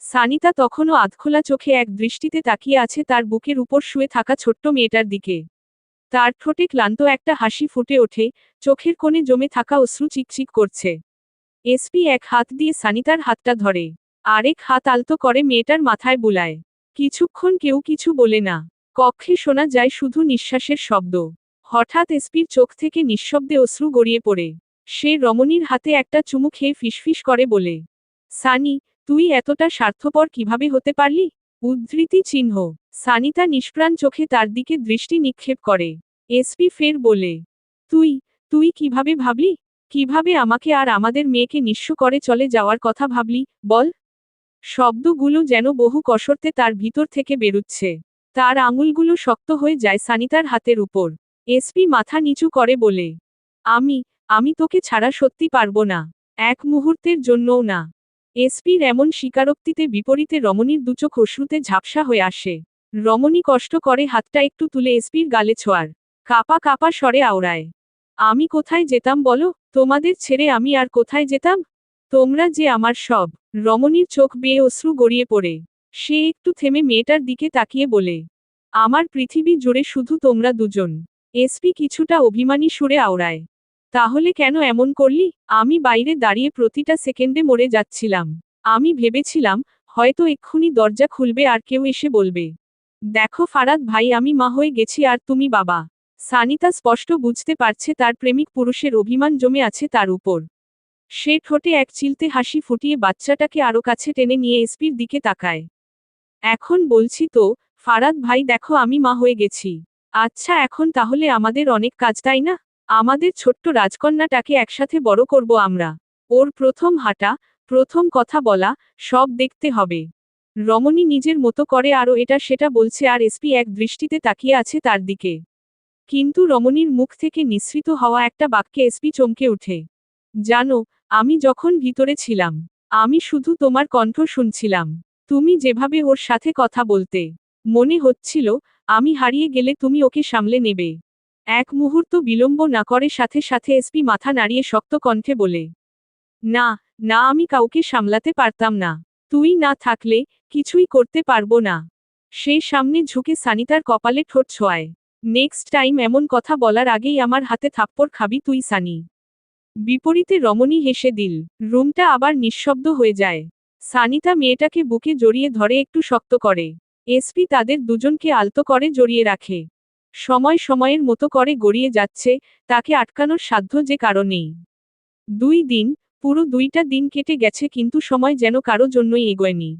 সানিতা তখনও আধখোলা চোখে এক দৃষ্টিতে তাকিয়ে আছে তার বুকের উপর শুয়ে থাকা ছোট্ট মেয়েটার দিকে। তার ঠোঁটে ক্লান্ত একটা হাসি ফুটে ওঠে, চোখের কোণে জমে থাকা অশ্রু চিকচিক করছে। এসপি এক হাত দিয়ে সানিতার হাতটা ধরে। আরেক হাত আলতো করে মেয়েটার মাথায় বুলায়। কিছুক্ষণ কেউ কিছু বলে না। কক্ষে শোনা যায় শুধু নিঃশ্বাসের শব্দ। হঠাৎ এসপির চোখ থেকে নিঃশব্দে অশ্রু গড়িয়ে পড়ে। সে রমণীর হাতে একটা চুমু খেয়ে ফিসফিস করে বলে, সানি, তুই এতটা স্বার্থপর কিভাবে হতে পারলি? উদ্ধৃতি চিহ্ন। সানিতা নিষ্প্রাণ চোখে তার দিকে দৃষ্টি নিক্ষেপ করে। এসপি ফের বলে, তুই তুই কিভাবে ভাবলি? কিভাবে আমাকে আর আমাদের মেয়েকে নিঃস্ব করে চলে যাওয়ার কথা ভাবলি, বল? শব্দগুলো যেন বহু কসরতে তার ভিতর থেকে বেরুচ্ছে। তার আঙুলগুলো শক্ত হয়ে যায় সানিতার হাতের উপর। এসপি মাথা নিচু করে বলে, আমি আমি তোকে ছাড়া সত্যি পারবো না। এক মুহূর্তের জন্যও না। এসপির এমন স্বীকারোক্তিতে বিপরীতে রমণীর দুচোখ অশ্রুতে ঝাপসা হয়ে আসে। রমণী কষ্ট করে হাতটা একটু তুলে এসপির গালে ছোঁয়ার। কাপা কাপা স্বরে আওড়ায়, আমি কোথায় যেতাম বলো? তোমাদের ছেড়ে আমি আর কোথায় যেতাম? তোমরা যে আমার সব। রমণীর চোখ বেয়ে অশ্রু গড়িয়ে পড়ে। সে একটু থেমে মেয়েটার দিকে তাকিয়ে বলে, আমার পৃথিবী জুড়ে শুধু তোমরা দুজন। এসপি কিছুটা অভিমানী সুরে আওড়ায়, তাহলে কেন এমন করলি? আমি বাইরে দাঁড়িয়ে প্রতিটা সেকেন্ডে মরে যাচ্ছিলাম। আমি ভেবেছিলাম, হয়তো এক্ষুনি দরজা খুলবে আর কেউ এসে বলবে, দেখো ফারাদ ভাই, আমি মা হয়ে গেছি আর তুমি বাবা। সানিতা স্পষ্ট বুঝতে পারছে তার প্রেমিক পুরুষের অভিমান জমে আছে তার উপর। সে ঠোঁটে এক চিলতে হাসি ফুটিয়ে বাচ্চাটাকে আরো কাছে টেনে নিয়ে এসপির দিকে তাকায়। এখন বলছি তো, ফারাদ ভাই দেখো আমি মা হয়ে গেছি। আচ্ছা এখন তাহলে আমাদের অনেক কাজ, তাই না? আমাদের ছোট্ট রাজকন্যাটাকে একসাথে বড় করব আমরা। ওর প্রথম হাঁটা, প্রথম কথা বলা, সব দেখতে হবে। রমণী নিজের মতো করে আরও এটা সেটা বলছে আর এসপি এক দৃষ্টিতে তাকিয়ে আছে তার দিকে। কিন্তু রমণীর মুখ থেকে নিঃসৃত হওয়া একটা বাক্যে এসপি চমকে উঠে। জানো, আমি যখন ভিতরে ছিলাম, আমি শুধু তোমার কণ্ঠ শুনছিলাম। তুমি যেভাবে ওর সাথে কথা বলতে, মনে হচ্ছিল আমি হারিয়ে গেলে তুমি ওকে সামলে নেবে। এক মুহূর্ত বিলম্ব না করে সাথে সাথে এসপি মাথা নাড়িয়ে শক্ত কণ্ঠে বলে, না, না আমি কাউকে সামলাতে পারতাম না। তুই না থাকলে কিছুই করতে পারবো না। সে সামনে ঝুঁকে সানিতার কপালে ঠোঁট ছোঁয়ায়। নেক্সট টাইম এমন কথা বলার আগেই আমার হাতে থাপ্পড় খাবি তুই সানি। বিপরীতে রমণী হেসে দিল। রুমটা আবার নিঃশব্দ হয়ে যায়। সানিতা মেয়েটাকে বুকে জড়িয়ে ধরে একটু শক্ত করে। এসপি তাদের দুজনকে আলতো করে জড়িয়ে রাখে। সময় সময়ের মতো করে গড়িয়ে যাচ্ছে, তাকে আটকানোর সাধ্য যে কারো নেই। 2 দিন, পুরো 2টা দিন কেটে গেছে কিন্তু সময় যেন কারো জন্যই এগোয়নি।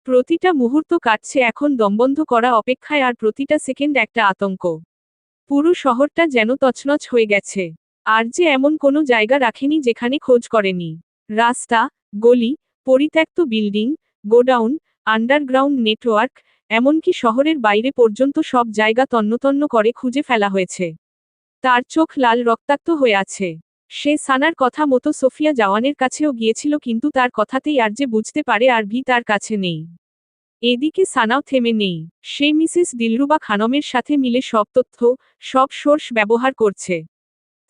প্রতিটা মুহূর্ত কাটছে এখন দমবন্ধ করা অপেক্ষায় আর প্রতিটা সেকেন্ড একটা আতঙ্ক। পুরো শহরটা যেন তছনছ হয়ে গেছে। আর যে এমন কোনো জায়গা রাখেনি যেখানে খোঁজ করেনি। রাস্তা, গলি, পরিত্যক্ত বিল্ডিং, গোডাউন, আন্ডারগ্রাউন্ড নেটওয়ার্ক, এমনকি শহরের বাইরে পর্যন্ত সব জায়গা তন্নতন্ন করে খুঁজে ফেলা হয়েছে। তার চোখ লাল রক্তাক্ত হয়ে আছে। সে সানার কথা মতো সোফিয়া জাওয়ানের কাছেও গিয়েছিল কিন্তু তার কথাতেই আর যে বুঝতে পারে আর ভি তার কাছে নেই। এদিকে সানাও থেমে নেই। সে মিসেস দিলরুবা খানমের সাথে মিলে সব তথ্য, সব সোর্স ব্যবহার করছে।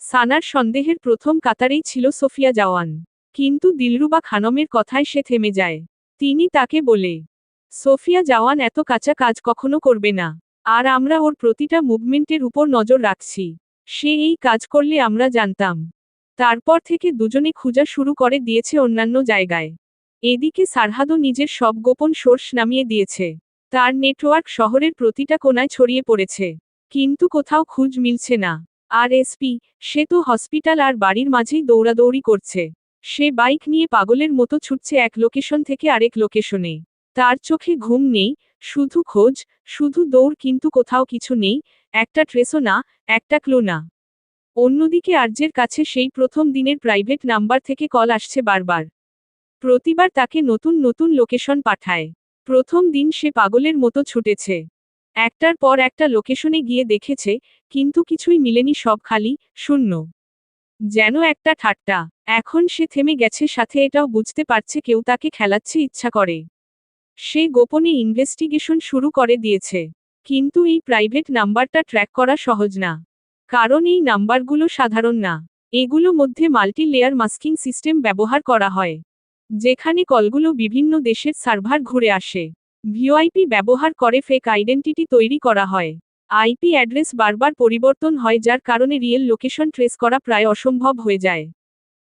সানার সন্দেহের প্রথম কাতারেই ছিল সোফিয়া জাওয়ান। কিন্তু দিলরুবা খানমের কথায় সে থেমে যায়। তিনি তাকে বলে, সোফিয়া জাওয়ান এত কাঁচা কাজ কখনো করবে না। আর আমরা ওর প্রতিটা মুভমেন্টের উপর নজর রাখছি। সে এই কাজ করলে আমরা জানতাম। তারপর থেকে দুজনে খোঁজা শুরু করে দিয়েছে অন্যান্য জায়গায়। এদিকে সারহাদও নিজের সব গোপন সোর্স নামিয়ে দিয়েছে। তার নেটওয়ার্ক শহরের প্রতিটা কোণায় ছড়িয়ে পড়েছে। কিন্তু কোথাও খুঁজ মিলছে না। আর এসপি, সে তো হসপিটাল আর বাড়ির মাঝেই দৌড়াদৌড়ি করছে। সে বাইক নিয়ে পাগলের মতো ছুটছে এক লোকেশন থেকে আরেক লোকেশনে। তার চোখে ঘুম নেই, শুধু খোঁজ, শুধু দৌড় কিন্তু কোথাও কিছু নেই, একটা ট্রেসও না, একটা ক্লু না। অন্যদিকে আর্যের কাছে সেই প্রথম দিনের প্রাইভেট নাম্বার থেকে কল আসছে বারবার। প্রতিবার তাকে নতুন নতুন লোকেশন পাঠায়। প্রথম দিন সে পাগলের মতো ছুটেছে। একটার পর একটা লোকেশনে গিয়ে দেখেছে, কিন্তু কিছুই মিলেনি, সব খালি, শূন্য। যেন একটা ঠাট্টা। এখন সে থেমে গেছে, সাথে এটাও বুঝতে পারছে কেউ তাকে খেলাচ্ছে ইচ্ছা করে। সে গোপনে ইনভেস্টিগেশন শুরু করে দিয়েছে। কিন্তু এই প্রাইভেট নাম্বারটা ট্র্যাক করা সহজ না। কারণ এই নাম্বারগুলো সাধারণ না। এগুলো মধ্যে মাল্টি লেয়ার মাস্কিং সিস্টেম ব্যবহার করা হয়। যেখানে কলগুলো বিভিন্ন দেশের সার্ভার ঘুরে আসে। ভিওআইপি ব্যবহার করে ফেক আইডেন্টিটি তৈরি করা হয়। আইপি অ্যাড্রেস বারবার পরিবর্তন হয় যার কারণে রিয়েল লোকেশন ট্রেস করা প্রায় অসম্ভব হয়ে যায়।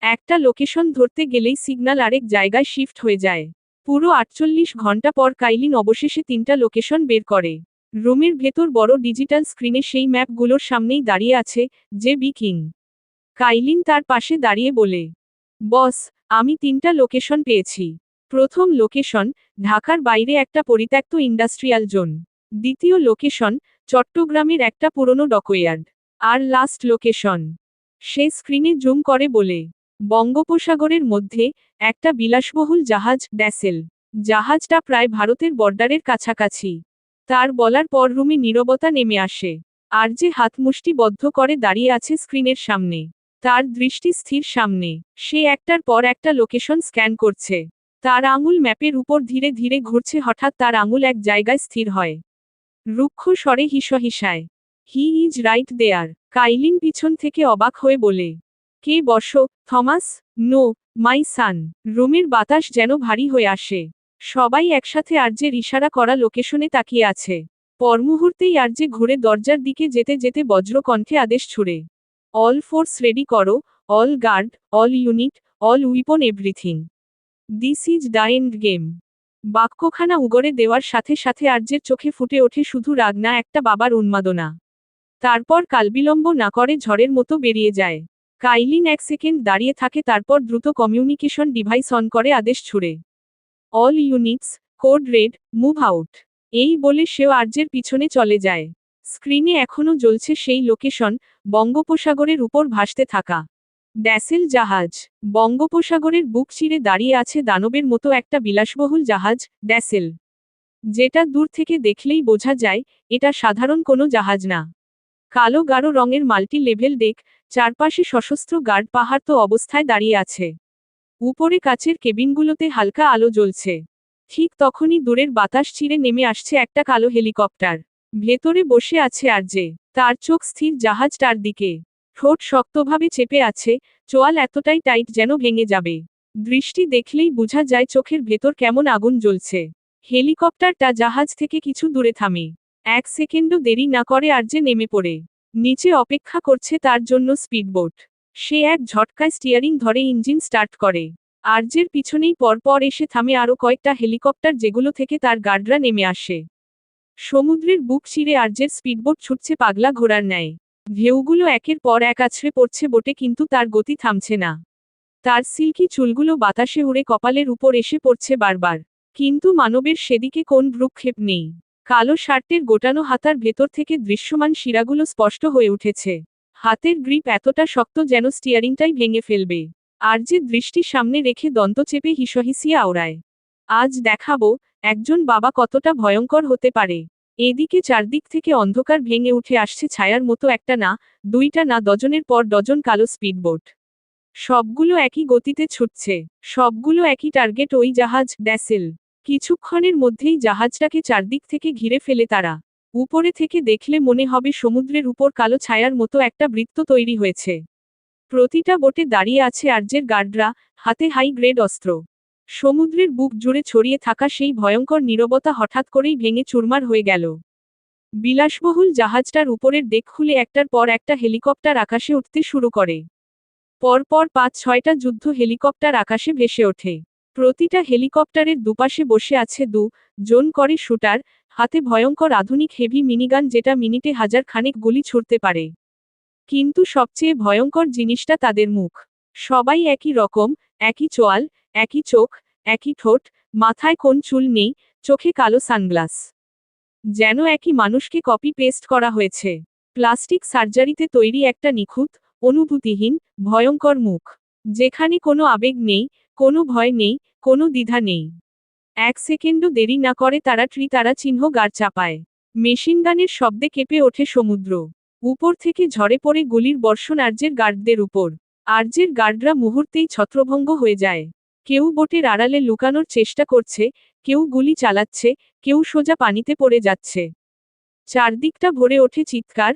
একটা লোকেশন ধরতে গেলেই সিগন্যাল আরেক জায়গায় শিফট হয়ে যায়। পুরো 48 ঘন্টা পর কাইলিন অবশেষে 3টা লোকেশন বের করে। রুমের ভেতর বড় ডিজিটাল স্ক্রিনে সেই ম্যাপগুলোর সামনেই দাঁড়িয়ে আছে যে বি কিং। কাইলিন তার পাশে দাঁড়িয়ে বলে, বস, আমি 3টা লোকেশন পেয়েছি। প্রথম লোকেশন, ঢাকার বাইরে একটা পরিত্যক্ত ইন্ডাস্ট্রিয়াল জোন। দ্বিতীয় লোকেশন, চট্টগ্রামের একটা পুরনো ডকইয়ার্ড। আর লাস্ট লোকেশন, সে স্ক্রিনে জুম করে বলে, বঙ্গোপসাগরের মধ্যে একটা বিলাসবহুল জাহাজ ড্যাসেল। জাহাজটা প্রায় ভারতের বর্ডারের কাছাকাছি। তার বলার পর রুমে নীরবতা নেমে আসে। আর যে হাত মুষ্টিবদ্ধ করে দাঁড়িয়ে আছে স্ক্রিনের সামনে। তার দৃষ্টি স্থির সামনে। সে একটার পর একটা লোকেশন স্ক্যান করছে। তার আঙুল ম্যাপের উপর ধীরে ধীরে ঘুরছে, হঠাৎ তার আঙুল এক জায়গায় স্থির হয়। রুক্ষ স্বরে হিসহিসায়, হি ইজ রাইট দেয়ার। কাইলিন পিছন থেকে অবাক হয়ে বলে, কে বসো, থমাস? নো, মাই সান। রুমের বাতাস যেন ভারী হয়ে আসে। সবাই একসাথে আর্যের ইশারা করা লোকেশনে তাকিয়ে আছে। পরমুহূর্তেই আর্যে ঘুরে দরজার দিকে যেতে যেতে বজ্রকণ্ঠে আদেশ ছুড়ে, অল ফোর্স রেডি করো, all guard, all unit, all weapon everything. This is the end game. বাক্যখানা উগরে দেওয়ার সাথে সাথে আর্যের চোখে ফুটে ওঠে শুধু রাগ না, একটা বাবার উন্মাদনা। তারপর কালবিলম্ব না করে ঝড়ের মতো বেরিয়ে যায়। কাইলিন 1 সেকেন্ড দাঁড়িয়ে থাকে, তারপর দ্রুত কমিউনিকেশন ডিভাইস অন করে আদেশ ছুড়ে। All units, code red, move out. এই বলে সেও আর্যের পিছনে চলে যায়। স্ক্রিনে এখনও জ্বলছে সেই লোকেশন, বঙ্গোপসাগরের উপর ভাসতে থাকা ড্যাসেল জাহাজ। বঙ্গোপসাগরের বুক চিরে দাঁড়িয়ে আছে দানবের মতো একটা বিলাসবহুল জাহাজ, ড্যাসেল। যেটা দূর থেকে দেখলেই বোঝা যায়, এটা সাধারণ কোনো জাহাজ না। কালো গাঢ় রঙের মাল্টি লেভেল ডেক, চারপাশে সশস্ত্র গার্ড পাহাড় অবস্থায় দাঁড়িয়ে আছে। উপরে কাচের কেবিনগুলোতে হালকা আলো জ্বলছে। ঠিক তখনই দূরের বাতাস ছিঁড়ে নেমে আসছে একটা কালো হেলিকপ্টার। ভেতরে বসে আছে আরজে। তার চোখ স্থির জাহাজটার দিকে। ঠোঁট শক্তভাবে চেপে আছে, চোয়াল এতটাই টাইট যেন ভেঙে যাবে। দৃষ্টি দেখলেই বোঝা যায় চোখের ভেতর কেমন আগুন জ্বলছে। হেলিকপ্টারটা জাহাজ থেকে কিছু দূরে থামে। 1 সেকেন্ডও দেরি না করে আরজে নেমে পড়ে। নিচে অপেক্ষা করছে তার জন্য স্পিডবোট। সে এক ঝটকায় স্টিয়ারিং ধরে ইঞ্জিন স্টার্ট করে। আরজের পিছনেই পরপর এসে থামে আরও কয়েকটা হেলিকপ্টার, যেগুলো থেকে তার গার্ডরা নেমে আসে। সমুদ্রের বুক চিরে আরজের স্পিডবোট ছুটছে পাগলা ঘোড়ার ন্যায়। ঢেউগুলো একের পর এক আছড়ে পড়ছে বোটে, কিন্তু তার গতি থামছে না। তার সিল্কি চুলগুলো বাতাসে উড়ে কপালের উপর এসে পড়ছে বারবার। কিন্তু মানবের সেদিকে কোন ভ্রুক্ষেপ নেই। কালো শার্টের গোটানো হাতার ভেতর থেকে দৃশ্যমান শিরাগুলো স্পষ্ট হয়ে উঠেছে। হাতের গ্রিপ এতটা শক্ত যেন স্টিয়ারিংটাই ভেঙে ফেলবে। আরজে দৃষ্টি সামনে রেখে দন্ত চেপে হিসহিসিয়ে আওড়ায়। আজ দেখাবো, একজন বাবা কতটা ভয়ঙ্কর হতে পারে। এদিকে চারদিক থেকে অন্ধকার ভেঙে উঠে আসছে ছায়ার মতো, একটা না, দুইটা না, ডজনের পর ডজন কালো স্পিডবোট। সবগুলো একই গতিতে ছুটছে। সবগুলো একই টার্গেট, ওই জাহাজ, ড্যাসেল। কিছুক্ষণের মধ্যেই জাহাজটাকে চারদিক থেকে ঘিরে ফেলে তারা। উপরে থেকে দেখলে মনে হবে সমুদ্রের উপর কালো ছায়ার মতো একটা বৃত্ত তৈরি হয়েছে। প্রতিটা বোটে দাঁড়িয়ে আছে আরজের গার্ডরা, হাতে হাই গ্রেড অস্ত্র। সমুদ্রের বুক জুড়ে ছড়িয়ে থাকা সেই ভয়ঙ্কর নীরবতা হঠাৎ করেই ভেঙে চুরমার হয়ে গেল। বিলাসবহুল জাহাজটার উপরের ডেক খুলে একটার পর একটা হেলিকপ্টার আকাশে উঠতে শুরু করে। পরপর 5-6টা যুদ্ধ হেলিকপ্টার আকাশে ভেসে ওঠে। প্রতিটা হেলিকপ্টারের দুপাশে বসে আছে 2 জন করে শুটার, হাতে ভয়ঙ্কর আধুনিক হেভি মিনিগান, যেটা মিনিটে 1000 খানেক গুলি ছুড়তে পারে। কিন্তু সবচেয়ে ভয়ঙ্কর জিনিসটা তাদের মুখ। সবাই একই রকম, একই চোয়াল, একই চোখ, একই ঠোঁট, মাথায় কোন চুল নেই, চোখে কালো সানগ্লাস। যেন একই মানুষকে কপি পেস্ট করা হয়েছে। প্লাস্টিক সার্জারিতে তৈরি একটা নিখুঁত, অনুভূতিহীন, ভয়ঙ্কর মুখ। যেখানে কোনো আবেগ নেই, কোনো ভয় নেই, কোনো দ্বিধা নেই। 1 সেকেন্ডও দেরি না করে তারা তারা চিহ্ন গাড় চাপায়। মেশিনগানের শব্দে কেঁপে ওঠে সমুদ্র। উপর থেকে ঝরে পড়ে গুলির বর্ষণ আরজের গার্ডদের উপর। আরজের গার্ডরা মুহূর্তেই ছত্রভঙ্গ হয়ে যায়। কেউ বোটের আড়ালে লুকানোর চেষ্টা করছে, কেউ গুলি চালাচ্ছে, কেউ সোজা পানিতে পড়ে যাচ্ছে। চারদিকটা ভরে ওঠে চিৎকার,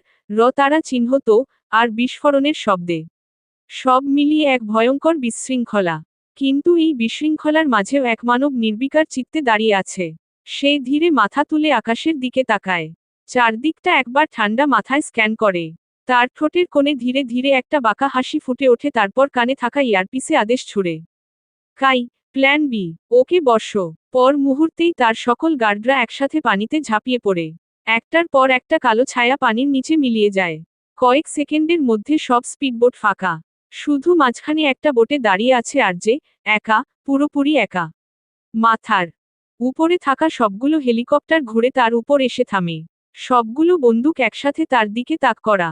তারা চিহ্নিত, আর বিস্ফোরণের শব্দে। সব মিলিয়ে এক ভয়ঙ্কর বিশৃঙ্খলা। কিন্তু এই বিশৃঙ্খলার মাঝেও এক মানব নির্বিকার চিত্তে দাঁড়িয়ে আছে। সে ধীরে মাথা তুলে আকাশের দিকে তাকায়। চারদিকটা একবার ঠান্ডা মাথায় স্ক্যান করে। তার ঠোঁটের কোণে ধীরে ধীরে একটা বাঁকা হাসি ফুটে ওঠে, তারপর কানে থাকা ইয়ারপিসে আদেশ ছুড়ে। কাই, প্ল্যান বি, ওকে বসো। পর মুহূর্তেই তার সকল গার্ডরা একসাথে পানিতে ঝাঁপিয়ে পড়ে। একটার পর একটা কালো ছায়া পানির নিচে মিলিয়ে যায়। কয়েক সেকেন্ডের মধ্যে সব স্পিডবোট ফাঁকা। শুধু মাঝখানে একটা বোটে দাঁড়িয়ে আছে আরজে, একা, পুরোপুরি একা। মাথার উপরে থাকা সবগুলো হেলিকপ্টার ঘুরে তার উপর এসে থামে। সবগুলো বন্দুক একসাথে তার দিকে তাক করা।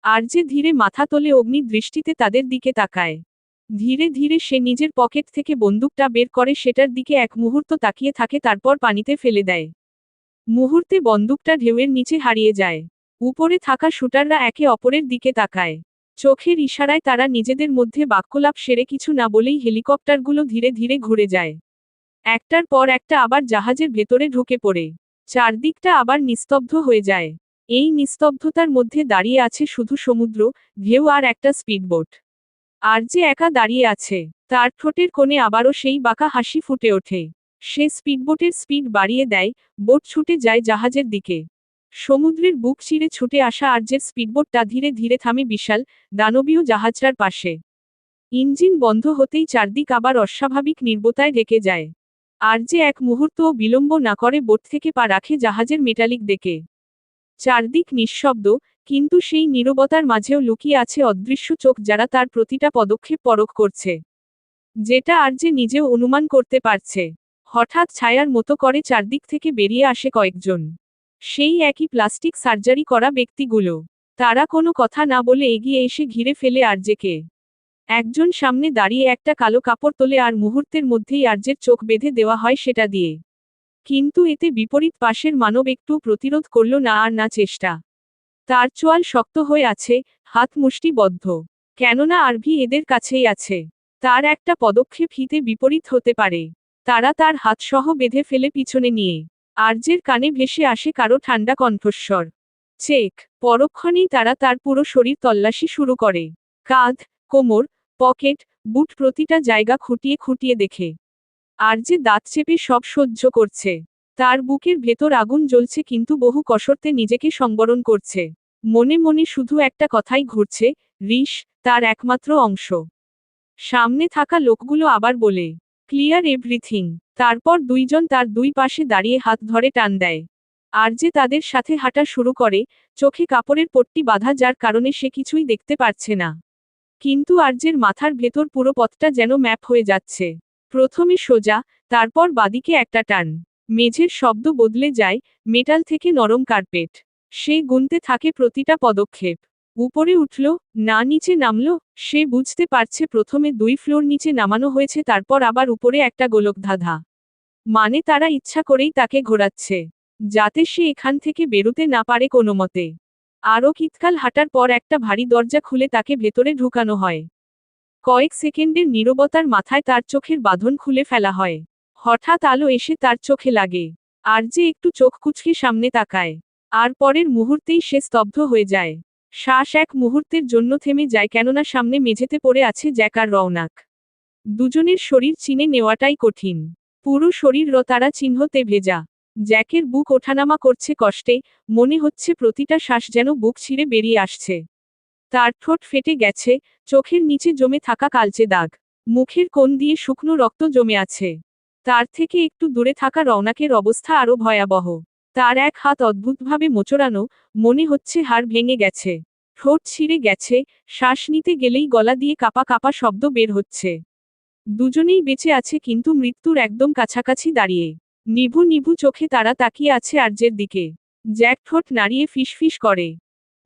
আরজে ধীরে মাথা তোলে, অগ্নি দৃষ্টিতে তাদের দিকে তাকায়। ধীরে ধীরে সে নিজের পকেট থেকে বন্দুকটা বের করে, সেটার দিকে এক মুহূর্ত তাকিয়ে থাকে, তারপর পানিতে ফেলে দেয়। মুহূর্তে বন্দুকটা ঢেউয়ের নিচে হারিয়ে যায়। উপরে থাকা শুটাররা একে অপরের দিকে তাকায়। চোখের ইশারায় তারা নিজেদের মধ্যে বাক্যলাপ সেরে কিছু না বলেই হেলিকপ্টারগুলো ধীরে ধীরে ঘুরে যায়। একটার পর একটা আবার জাহাজের ভেতরে ঢুকে পড়ে। চারদিকটা আবার নিস্তব্ধ হয়ে যায়। এই নিস্তব্ধতার মধ্যে দাঁড়িয়ে আছে শুধু সমুদ্র, ঢেউ আর একটা স্পিডবোট। আর যে একা দাঁড়িয়ে আছে, তার ঠোঁটের কোণে আবারও সেই বাঁকা হাসি ফুটে ওঠে। সে স্পিডবোটের স্পিড বাড়িয়ে দেয়, বোট ছুটে যায় জাহাজের দিকে। সমুদ্রের বুক চিরে ছুটে আসা আরজের স্পিডবোটটা ধীরে ধীরে থামে বিশাল, দানবীয় জাহাজটার পাশে। ইঞ্জিন বন্ধ হতেই চারদিক আবার অস্বাভাবিক নীরবতায় ঢেকে যায়। আর যে এক মুহূর্তও বিলম্ব না করে বোট থেকে পা রাখে জাহাজের মেটালিক ডেকে। চারদিক নিঃশব্দ, কিন্তু সেই নীরবতার মাঝেও লুকিয়ে আছে অদৃশ্য চোখ যারা তার প্রতিটা পদক্ষেপ পরখ করছে। যেটা আর যে নিজেও অনুমান করতে পারছে। হঠাৎ ছায়ার মতো করে চারদিক থেকে বেরিয়ে আসে কয়েকজন। সেই একই প্লাস্টিক সার্জারি করা ব্যক্তিগুলো। তারা কোনো কথা না বলে এগিয়ে এসে ঘিরে ফেলে আরজেকে। একজন সামনে দাঁড়িয়ে একটা কালো কাপড় তোলে আর মুহূর্তের মধ্যেই আরজের চোখ বেঁধে দেওয়া হয় সেটা দিয়ে। কিন্তু এতে বিপরীত পাশের মানব একটু প্রতিরোধ করল না আর না চেষ্টা। তার চোয়াল শক্ত হয়ে আছে, হাত মুষ্টিবদ্ধ। কেননা আরভি এদের কাছেই আছে। তার একটা পদক্ষেপ হিতে বিপরীত হতে পারে। তারা তার হাতসহ বেঁধে ফেলে পিছনে নিয়ে। আরজের কানে ভেসে আসে কারো ঠান্ডা কণ্ঠস্বর। চেক। পরক্ষণেই তারা তার পুরো শরীর তল্লাশি শুরু করে। কাঁধ, কোমর, পকেট, বুট প্রতিটা জায়গা খুঁটিয়ে খুঁটিয়ে দেখে। আরজে দাঁত চেপে সব সহ্য করছে। তার বুকের ভেতর আগুন জ্বলছে কিন্তু বহু কসরতে নিজেকে সংবরণ করছে। মনে মনে শুধু একটা কথাই ঘুরছে, রিশ, তার একমাত্র অংশ। সামনে থাকা লোকগুলো আবার বলে, ক্লিয়ার এভরিথিং। তারপর দুইজন তার দুই পাশে দাঁড়িয়ে হাত ধরে টান দেয়। আরজে তাদের সাথে হাঁটা শুরু করে, চোখে কাপড়ের পট্টি বাঁধা যার কারণে সে কিছুই দেখতে পারছে না। কিন্তু আরজের মাথার ভেতর পুরো পথটা যেন ম্যাপ হয়ে যাচ্ছে। প্রথমে সোজা, তারপর বাদিকে একটা টান। মেঝের শব্দ বদলে যায়, মেটাল থেকে নরম কার্পেট। সে গুনতে থাকে প্রতিটা পদক্ষেপ। উপরে উঠল, না নিচে নামল, সে বুঝতে পারছে প্রথমে 2 ফ্লোর নিচে নামানো হয়েছে তারপর আবার উপরে একটা গোলকধাঁধা। মানে তারা ইচ্ছা করেই তাকে ঘোরাচ্ছে। যাতে সে এখান থেকে বেরুতে না পারে কোনোমতে। আরও কিতকাল হাঁটার পর একটা ভারী দরজা খুলে তাকে ভেতরে ঢুকানো হয়। কয়েক সেকেন্ডের নীরবতার মাথায় তার চোখের বাঁধন খুলে ফেলা হয়। হঠাৎ আলো এসে তার চোখে লাগে। আর যে একটু চোখ কুঁচকে সামনে তাকায়। আর পরের মুহূর্তেই সে স্তব্ধ হয়ে যায়। শ্বাস এক মুহূর্তের জন্য থেমে যায় কেননা সামনে মেঝেতে পড়ে আছে জ্যাক আর রওনাক। দুজনের শরীর চিনে নেওয়াটাই কঠিন। পুরো শরীর তারা চিহ্নতে ভেজা। জ্যাকের বুক ওঠানামা করছে কষ্টে, মনে হচ্ছে প্রতিটা শ্বাস যেন বুক ছিঁড়ে বেরিয়ে আসছে। তার ঠোঁট ফেটে গেছে, চোখের নিচে জমে থাকা কালচে দাগ। মুখের কোণ দিয়ে শুকনো রক্ত জমে আছে। তার থেকে একটু দূরে থাকা রওনাকের অবস্থা আরও ভয়াবহ। তার এক হাত অদ্ভুতভাবে মোচড়ানো, মনে হচ্ছে হাড় ভেঙে গেছে। ঠোঁট ছিঁড়ে গেছে, শ্বাস নিতে গেলেই গলা দিয়ে কাপা কাপা শব্দ বের হচ্ছে। দুজনেই বেঁচে আছে কিন্তু মৃত্যুর একদম কাছাকাছি দাঁড়িয়ে। নিভু নিভু চোখে তারা তাকিয়ে আছে আরজের দিকে। জ্যাক ঠোঁট নাড়িয়ে ফিসফিস করে,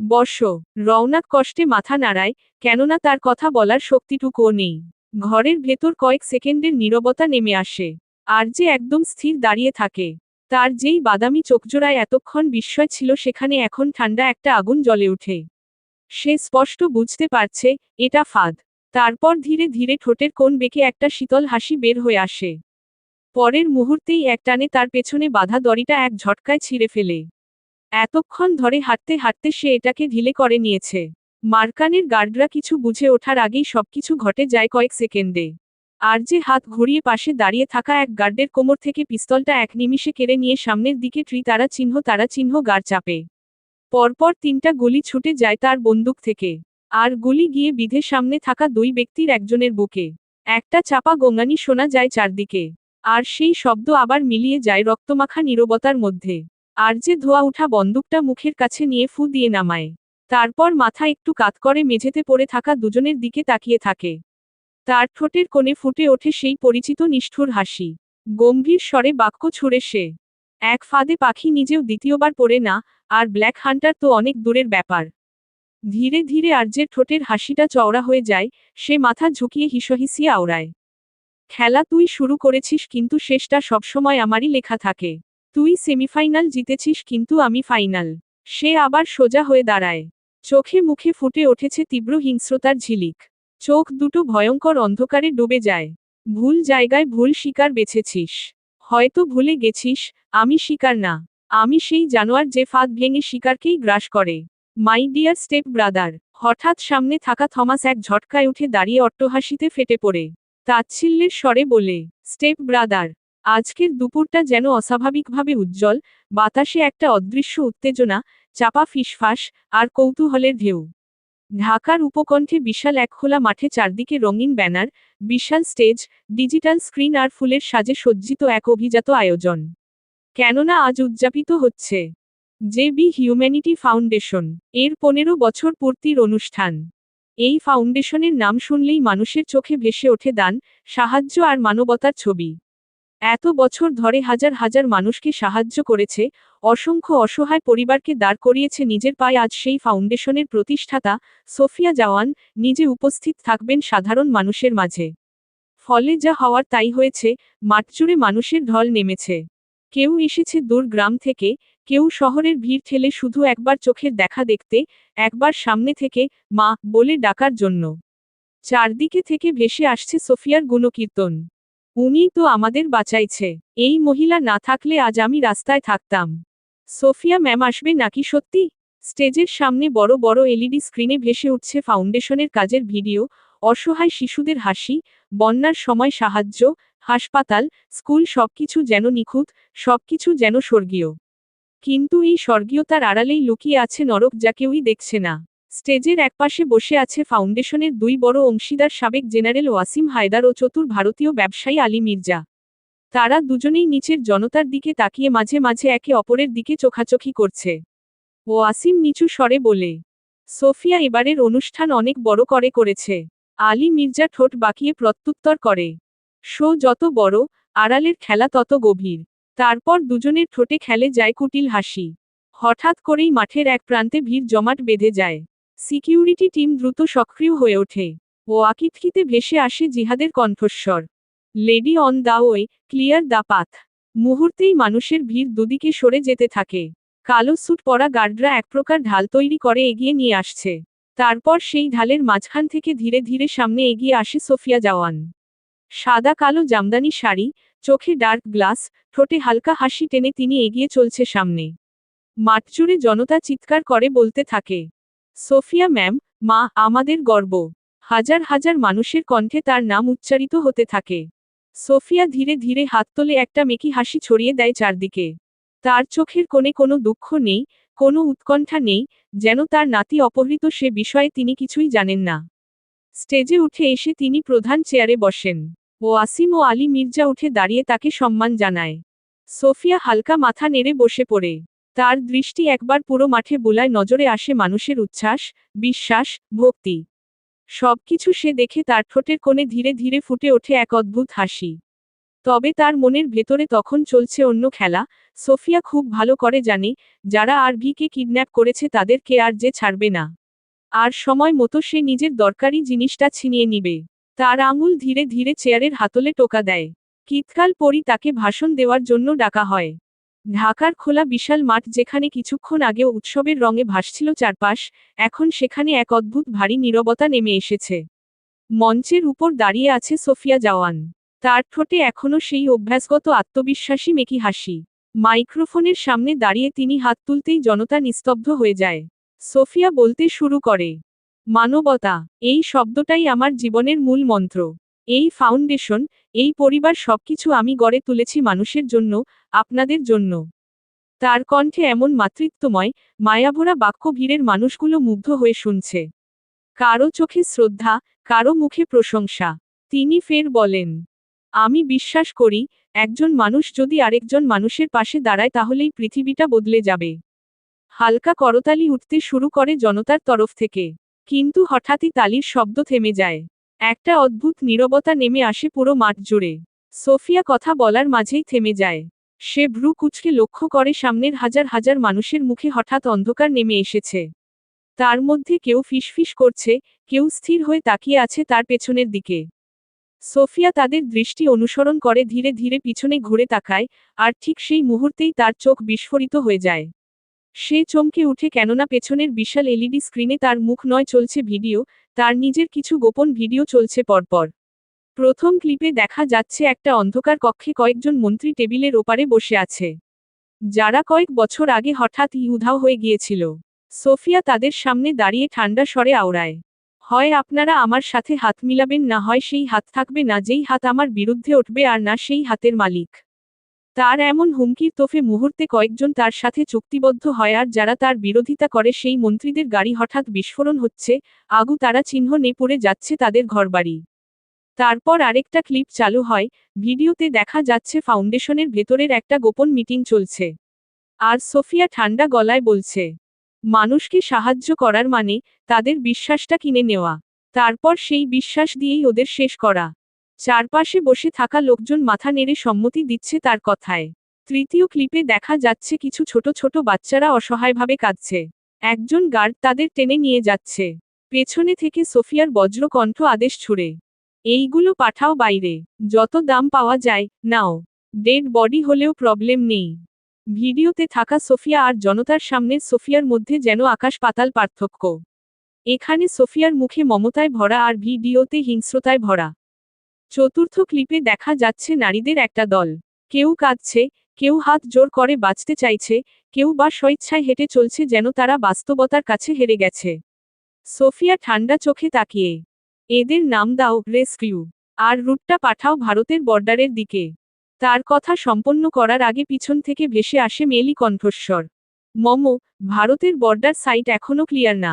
বসো। রওনাক কষ্টে মাথা নাড়ায়, কেননা তার কথা বলার শক্তিটুকুও নেই। ঘরের ভেতর কয়েক সেকেন্ডের নীরবতা নেমে আসে। আরজে একদম স্থির দাঁড়িয়ে থাকে। তার যেই বাদামি চোখজোড়ায় এতক্ষণ বিস্ময় ছিল সেখানে এখন ঠান্ডা একটা আগুন জ্বলে ওঠে। সে স্পষ্ট বুঝতে পারছে, এটা ফাঁদ। তারপর ধীরে ধীরে ঠোঁটের কোণ বেঁকে একটা শীতল হাসি বের হয়ে আসে। পরের মুহূর্তেই একটানে তার পেছনে বাঁধা দড়িটা এক ঝটকায় ছিঁড়ে ফেলে। এতক্ষণ ধরে হাঁটতে হাঁটতে সে এটাকে ঢিলে করে নিয়েছে। মার্কানের গার্ডরা কিছু বুঝে ওঠার আগেই সবকিছু ঘটে যায় কয়েক সেকেন্ডে। আর যে হাত ঘুরিয়ে পাশে দাঁড়িয়ে থাকা এক গার্ডের কোমর থেকে পিস্তলটা এক নিমিষে কেড়ে নিয়ে সামনের দিকে তারা চিহ্ন গাড় চাপে। পরপর 3টা গুলি ছুটে যায় তার বন্দুক থেকে। আর গুলি গিয়ে বিধে সামনে থাকা 2 ব্যক্তির একজনের বুকে। একটা চাপা গোঙানি শোনা যায় চারদিকে। আর সেই শব্দ আবার মিলিয়ে যায় রক্তমাখা নীরবতার মধ্যে। আর যে ধোয়া উঠা বন্দুকটা মুখের কাছে নিয়ে ফু দিয়ে নামায়। তারপর মাথা একটু কাত করে মেঝেতে পড়ে থাকা দুজনের দিকে তাকিয়ে থাকে। তার ঠোঁটের কোণে ফুটে ওঠে সেই পরিচিত নিষ্ঠুর হাসি। গম্ভীর স্বরে বাক্য ছুড়ে সে, এক ফাঁদে পাখি নিজেও দ্বিতীয়বার পড়ে না, আর ব্ল্যাক হান্টার তো অনেক দূরের ব্যাপার। ধীরে ধীরে আরজের ঠোঁটের হাসিটা চওড়া হয়ে যায়, সে মাথা ঝুঁকিয়ে হিসহিসিয়ে আওড়ায়। খেলা তুই শুরু করেছিস কিন্তু শেষটা সবসময় আমারই লেখা থাকে। তুই সেমিফাইনাল জিতেছিস কিন্তু আমি ফাইনাল। সে আবার সোজা হয়ে দাঁড়ায়। চোখে মুখে ফুটে উঠেছে তীব্র হিংস্রতার ঝিলিক। চোখ দুটো ভয়ঙ্কর অন্ধকারে ডুবে যায়। ভুল জায়গায় ভুল শিকার বেছেছিস। হয়তো ভুলে গেছিস, আমি শিকার না। আমি সেই জানোয়ার যে ফাঁদ ভেঙে শিকারকেই গ্রাস করে। My dear step brother. হঠাৎ সামনে থাকা থমাস এক ঝটকায় উঠে দাঁড়িয়ে অট্টহাসিতে ফেটে পড়ে। তাচ্ছিল্যের স্বরে বলে, স্টেপ ব্রাদার। আজকের দুপুরটা যেন অস্বাভাবিকভাবে উজ্জ্বল, বাতাসে একটা অদৃশ্য উত্তেজনা, চাপা ফিসফাস, আর কৌতূহলের ঢেউ। ঢাকার উপকণ্ঠে বিশাল এক খোলা মাঠে চারদিকে রঙিন ব্যানার, বিশাল স্টেজ, ডিজিটাল স্ক্রিন আর ফুলের সাজে সজ্জিত এক অভিজাত আয়োজন। কেননা আজ উদযাপিত হচ্ছে জে.বি. হিউম্যানিটি ফাউন্ডেশন এর 15 বছর পূর্তির অনুষ্ঠান। এই ফাউন্ডেশনের নাম শুনলেই মানুষের চোখে ভেসে ওঠে দান, সাহায্য আর মানবতার ছবি। এত বছর ধরে হাজার হাজার মানুষকে সাহায্য করেছে, অসংখ্য অসহায় পরিবারকে দাঁড় করিয়েছে নিজের পায়ে। আজ সেই ফাউন্ডেশনের প্রতিষ্ঠাতা সোফিয়া জাওয়ান নিজে উপস্থিত থাকবেন সাধারণ মানুষের মাঝে। ফলে যা হওয়ার তাই হয়েছে, মাঠজুড়ে মানুষের ঢল নেমেছে। কেউ এসেছে দূর গ্রাম থেকে, কেউ শহরের ভিড় ঠেলে শুধু একবার চোখের দেখা দেখতে, একবার সামনে থেকে মা বলে ডাকার জন্য। চারদিকে থেকে ভেসে আসছে সোফিয়ার গুণকীর্তন। উনিই তো আমাদের বাঁচাইছে। এই মহিলা না থাকলে আজ আমি রাস্তায় থাকতাম। সোফিয়া ম্যাম আসবে নাকি সত্যি? স্টেজের সামনে বড় বড় এলইডি স্ক্রিনে ভেসে উঠছে ফাউন্ডেশনের কাজের ভিডিও, অসহায় শিশুদের হাসি, বন্যার সময় সাহায্য, হাসপাতাল, স্কুল, সবকিছু যেন নিখুঁত, সবকিছু যেন স্বর্গীয়। কিন্তু এই স্বর্গীয়তার আড়ালেই লুকিয়ে আছে নরক, যা কেউই দেখছে না। স্টেজের একপাশে বসে আছে ফাউন্ডেশনের দুই বড় অংশীদার সাবেক জেনারেল ওয়াসিম হায়দার ও চতুর ভারতীয় ব্যবসায়ী আলী মির্জা। তারা দুজনেই নিচের জনতার দিকে তাকিয়ে মাঝে মাঝে একে অপরের দিকে চোখাচোখি করছে। ওয়াসিম নিচু স্বরে বলে, সোফিয়া এবারের অনুষ্ঠান অনেক বড় করে করেছে। আলী মির্জা ঠোঁট বাঁকিয়ে প্রত্যুত্তর করে, শো যত বড়, আড়ালের খেলা তত গভীর। তারপর দুজনের ঠোঁটে খেলে যায় কুটিল হাসি। হঠাৎ করেই মাঠের এক প্রান্তে ভিড় জমাট বেঁধে যায়। সিকিউরিটি টিম দ্রুত সক্রিয় হয়ে ওঠে। ওয়াকিটকিতে ভেসে আসে জিহাদের কণ্ঠস্বর, lady on the way, clear the path. মুহূর্তেই মানুষের ভিড় দুদিকে সরে যেতে থাকে। কালো স্যুট পরা গার্ডরা এক প্রকার ঢাল তৈরি করে এগিয়ে নিয়ে আসছে। তারপর সেই ঢালের মাঝখান থেকে ধীরে ধীরে সামনে এগিয়ে আসে সোফিয়া জাওয়ান। সাদা কালো জামদানি শাড়ি, চোখে ডার্ক গ্লাস, ঠোঁটে হালকা হাসি টেনে তিনি এগিয়ে চলছে সামনে। মাঠজুড়ে জনতা চিৎকার করে বলতে থাকে, সোফিয়া ম্যাম, মা, আমাদের গর্ব। হাজার হাজার মানুষের কণ্ঠে তার নাম উচ্চারিত হতে থাকে। সোফিয়া ধীরে ধীরে হাত তোলে, একটা মেকি হাসি ছড়িয়ে দেয় চারদিকে। তার চোখের কোণে কোনো দুঃখ নেই, কোনো উৎকণ্ঠা নেই, যেন তার নাতি অপহৃত সে বিষয়ে তিনি কিছুই জানেন না। স্টেজে উঠে এসে তিনি প্রধান চেয়ারে বসেন। ওয়াসিম ও আলী মির্জা উঠে দাঁড়িয়ে তাকে সম্মান জানায়। সোফিয়া হালকা মাথা নেড়ে বসে পড়ে। তার দৃষ্টি একবার পুরো মাঠে বুলায়, নজরে আসে মানুষের উচ্ছ্বাস, বিশ্বাস, ভক্তি। সবকিছু সে দেখে তার ঠোঁটের কোণে ধীরে ধীরে ফুটে ওঠে এক অদ্ভুত হাসি। তবে তার মনের ভেতরে তখন চলছে অন্য খেলা। সোফিয়া খুব ভালো করে জানে, যারা আরভিকে কিডন্যাপ করেছে তাদেরকে আর যে ছাড়বে না। আর সময় মতো সে নিজের দরকারি জিনিসটা ছিনিয়ে নিবে। তার আঙুল ধীরে ধীরে চেয়ারের হাতলে টোকা দেয়। কিতকাল পরই তাকে ভাষণ দেওয়ার জন্য ডাকা হয়। ঢাকার খোলা বিশাল মাঠ, যেখানে কিছুক্ষণ আগেও উৎসবের রঙে ভাসছিল চারপাশ, এখন সেখানে এক অদ্ভুত ভারী নীরবতা নেমে এসেছে। মঞ্চের উপর দাঁড়িয়ে আছে সোফিয়া জাওয়ান। তার ঠোঁটে এখনো সেই অভ্যাসগত আত্মবিশ্বাসী মেকি হাসি। মাইক্রোফোনের সামনে দাঁড়িয়ে তিনি হাত তুলতেই জনতা নিস্তব্ধ হয়ে যায়। সোফিয়া বলতে শুরু করে, মানবতা, এই শব্দটাই আমার জীবনের মূল মন্ত্র। এই ফাউন্ডেশন, এই পরিবার, সবকিছু আমি গড়ে তুলেছি মানুষের জন্য, আপনাদের জন্য। তার কণ্ঠে এমন মাতৃত্বময়, মায়াভরা বাক্য ভিড়ের মানুষগুলো মুগ্ধ হয়ে শুনছে। কারো চোখে শ্রদ্ধা, কারো মুখে প্রশংসা। তিনি ফের বলেন, আমি বিশ্বাস করি, একজন মানুষ যদি আরেকজন মানুষের পাশে দাঁড়ায় তাহলেই পৃথিবীটা বদলে যাবে। হালকা করতালি উঠতে শুরু করে জনতার তরফ থেকে। কিন্তু হঠাৎই তালির শব্দ থেমে যায়। একটা অদ্ভুত নীরবতা নেমে আসে পুরো মাঠ জুড়ে। সোফিয়া কথা বলার মাঝেই থেমে যায়। সে ভ্রু কুঁচকে লক্ষ্য করে সামনের হাজার হাজার মানুষের মুখে হঠাৎ অন্ধকার নেমে এসেছে। তার মধ্যে কেউ ফিসফিস করছে, কেউ স্থির হয়ে তাকিয়ে আছে তার পেছনের দিকে। সোফিয়া তাদের দৃষ্টি অনুসরণ করে ধীরে ধীরে পিছনে ঘুরে তাকায়, আর ঠিক সেই মুহূর্তেই তার চোখ বিস্ফোরিত হয়ে যায়। সে চমকে উঠে, কেননা পেছনের বিশাল এলইডি স্ক্রিনে তার মুখ নয়, চলছে ভিডিও, তার নিজের কিছু গোপন ভিডিও চলছে পরপর। প্রথম ক্লিপে দেখা যাচ্ছে একটা অন্ধকার কক্ষে কয়েকজন মন্ত্রী টেবিলের ওপারে বসে আছে, যারা কয়েক বছর আগে হঠাৎই উধাও হয়ে গিয়েছিল। সোফিয়া তাদের সামনে দাঁড়িয়ে ঠান্ডা স্বরে আওড়ায়, হয় আপনারা আমার সাথে হাত মিলাবেন, না হয় সেই হাত থাকবে না যেই হাত আমার বিরুদ্ধে উঠবে, আর না সেই হাতের মালিক। তার এমন হুমকির তোফে মুহূর্তে কয়েকজন তার সাথে চুক্তিবদ্ধ হয় আর যারা তার বিরোধিতা করে সেই মন্ত্রীদের গাড়ি হঠাৎ বিস্ফোরণ হচ্ছে, আগু তারা চিহ্ন নিয়ে পড়ে যাচ্ছে তাদের ঘরবাড়ি। তারপর আরেকটা ক্লিপ চালু হয়, ভিডিওতে দেখা যাচ্ছে ফাউন্ডেশনের ভেতরের একটা গোপন মিটিং চলছে। আর সোফিয়া ঠান্ডা গলায় বলছে, মানুষকে সাহায্য করার মানে তাদের বিশ্বাসটা কিনে নেওয়া, তারপর সেই বিশ্বাস দিয়েই ওদের শেষ করা। চারপাশে বসে থাকা লোকজন মাথা নেড়ে সম্মতি দিচ্ছে তার কথায়। তৃতীয় ক্লিপে দেখা যাচ্ছে কিছু ছোট ছোট বাচ্চারা অসহায়ভাবে কাঁদছে। একজন গার্ড তাদের টেনে নিয়ে যাচ্ছে। পেছনে থেকে সোফিয়ার বজ্রকণ্ঠ আদেশ ছুড়ে, এইগুলো পাঠাও বাইরে, যত দাম পাওয়া যায় নাও, ডেড বডি হলেও প্রবলেম নেই। ভিডিওতে থাকা সোফিয়া আর জনতার সামনের সোফিয়ার মধ্যে যেন আকাশ পাতাল পার্থক্য। এখানে সোফিয়ার মুখে মমতায় ভরা আর ভিডিওতে হিংস্রতায় ভরা। চতুর্থ ক্লিপে দেখা যাচ্ছে নারীদের একটা দল। কেউ কাঁদছে, কেউ হাত জোর করে বাঁচতে চাইছে, কেউ বা স্বেচ্ছায় হেঁটে চলছে যেন তারা বাস্তবতার কাছে হেরে গেছে। সোফিয়া ঠান্ডা চোখে তাকিয়ে, এদের নাম দাও রেস্কিউ, আর রুটটা পাঠাও ভারতের বর্ডারের দিকে। তার কথা সম্পন্ন করার আগে পিছন থেকে ভেসে আসে মেয়েলি কণ্ঠস্বর, ভারতের বর্ডার সাইট এখনো ক্লিয়ার না,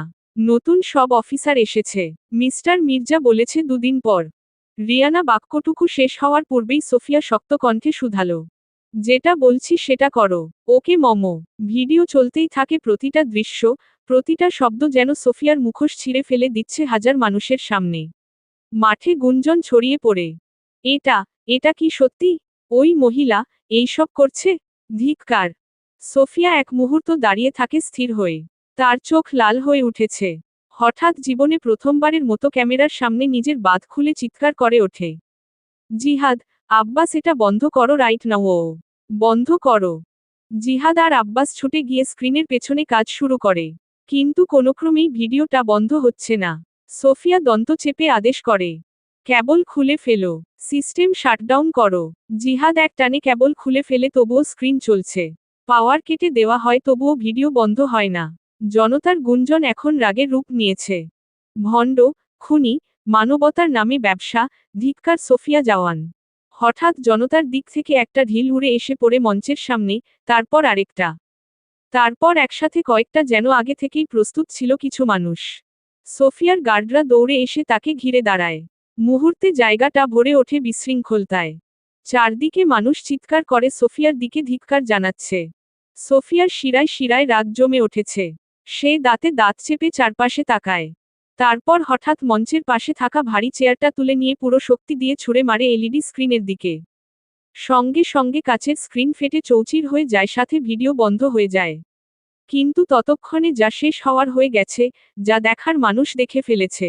নতুন সব অফিসার এসেছে, মিস্টার মির্জা বলেছে দুদিন পর। রিয়ানা বাক্যটুকু শেষ হওয়ার পূর্বেই সোফিয়া শক্ত কণ্ঠে শুধালো, যেটা বলছি সেটা করো, ওকে ভিডিও চলতেই থাকে, প্রতিটা দৃশ্য, প্রতিটা শব্দ যেন সোফিয়ার মুখোশ ছিঁড়ে ফেলে দিচ্ছে হাজার মানুষের সামনে। মাঠে গুঞ্জন ছড়িয়ে পড়ে, এটা এটা কি সত্যি? ওই মহিলা এইসব করছে? ধিক্কার! সোফিয়া এক মুহূর্ত দাঁড়িয়ে থাকে স্থির হয়ে। তার চোখ লাল হয়ে উঠেছে। হঠাৎ জীবনে প্রথমবারের মতো ক্যামেরার সামনে নিজের বাঁধ খুলে চিৎকার করে ওঠে, জিহাদ, আব্বাস, এটা বন্ধ করো রাইট নাও, বন্ধ করো। জিহাদ আর আব্বাস ছুটে গিয়ে স্ক্রিনের পেছনে কাজ শুরু করে। কিন্তু কোনোক্রমেই ভিডিওটা বন্ধ হচ্ছে না। সোফিয়া দন্ত চেপে আদেশ করে, কেবল খুলে ফেলো, সিস্টেম শাটডাউন করো। জিহাদ এক টানে কেবল খুলে ফেলে, তবুও স্ক্রিন চলছে। পাওয়ার কেটে দেওয়া হয় তবুও ভিডিও বন্ধ হয় না। জনতার গুঞ্জন এখন রাগের রূপ নিয়েছে। ভণ্ড, খুনি, মানবতার নামে ব্যবসা, ধিক্কার সোফিয়া জাওয়ান। হঠাৎ জনতার দিক থেকে একটা ঢিল উড়ে এসে পড়ে মঞ্চের সামনে, তারপর আরেকটা। তারপর একসাথে কয়েকটা, যেন আগে থেকেই প্রস্তুত ছিল কিছু মানুষ। সোফিয়ার গার্ডরা দৌড়ে এসে তাকে ঘিরে দাঁড়ায়। মুহূর্তে জায়গাটা ভরে ওঠে বিশৃঙ্খলতায়। চারদিকে মানুষ চিৎকার করে সোফিয়ার দিকে ধিক্কার জানাচ্ছে। সোফিয়ার শিরায় শিরায় রাগ জমে উঠেছে। সে দাঁতে দাঁত চেপে চারপাশে তাকায়। তারপর হঠাৎ মঞ্চের পাশে থাকা ভারী চেয়ারটা তুলে নিয়ে পুরো শক্তি দিয়ে ছুঁড়ে মারে এলইডি স্ক্রিনের দিকে। সঙ্গে সঙ্গে কাচের স্ক্রিন ফেটে চৌচির হয়ে যায়, সাথে ভিডিও বন্ধ হয়ে যায়। কিন্তু ততক্ষণে যা শেষ হওয়ার হয়ে গেছে, যা দেখার মানুষ দেখে ফেলেছে।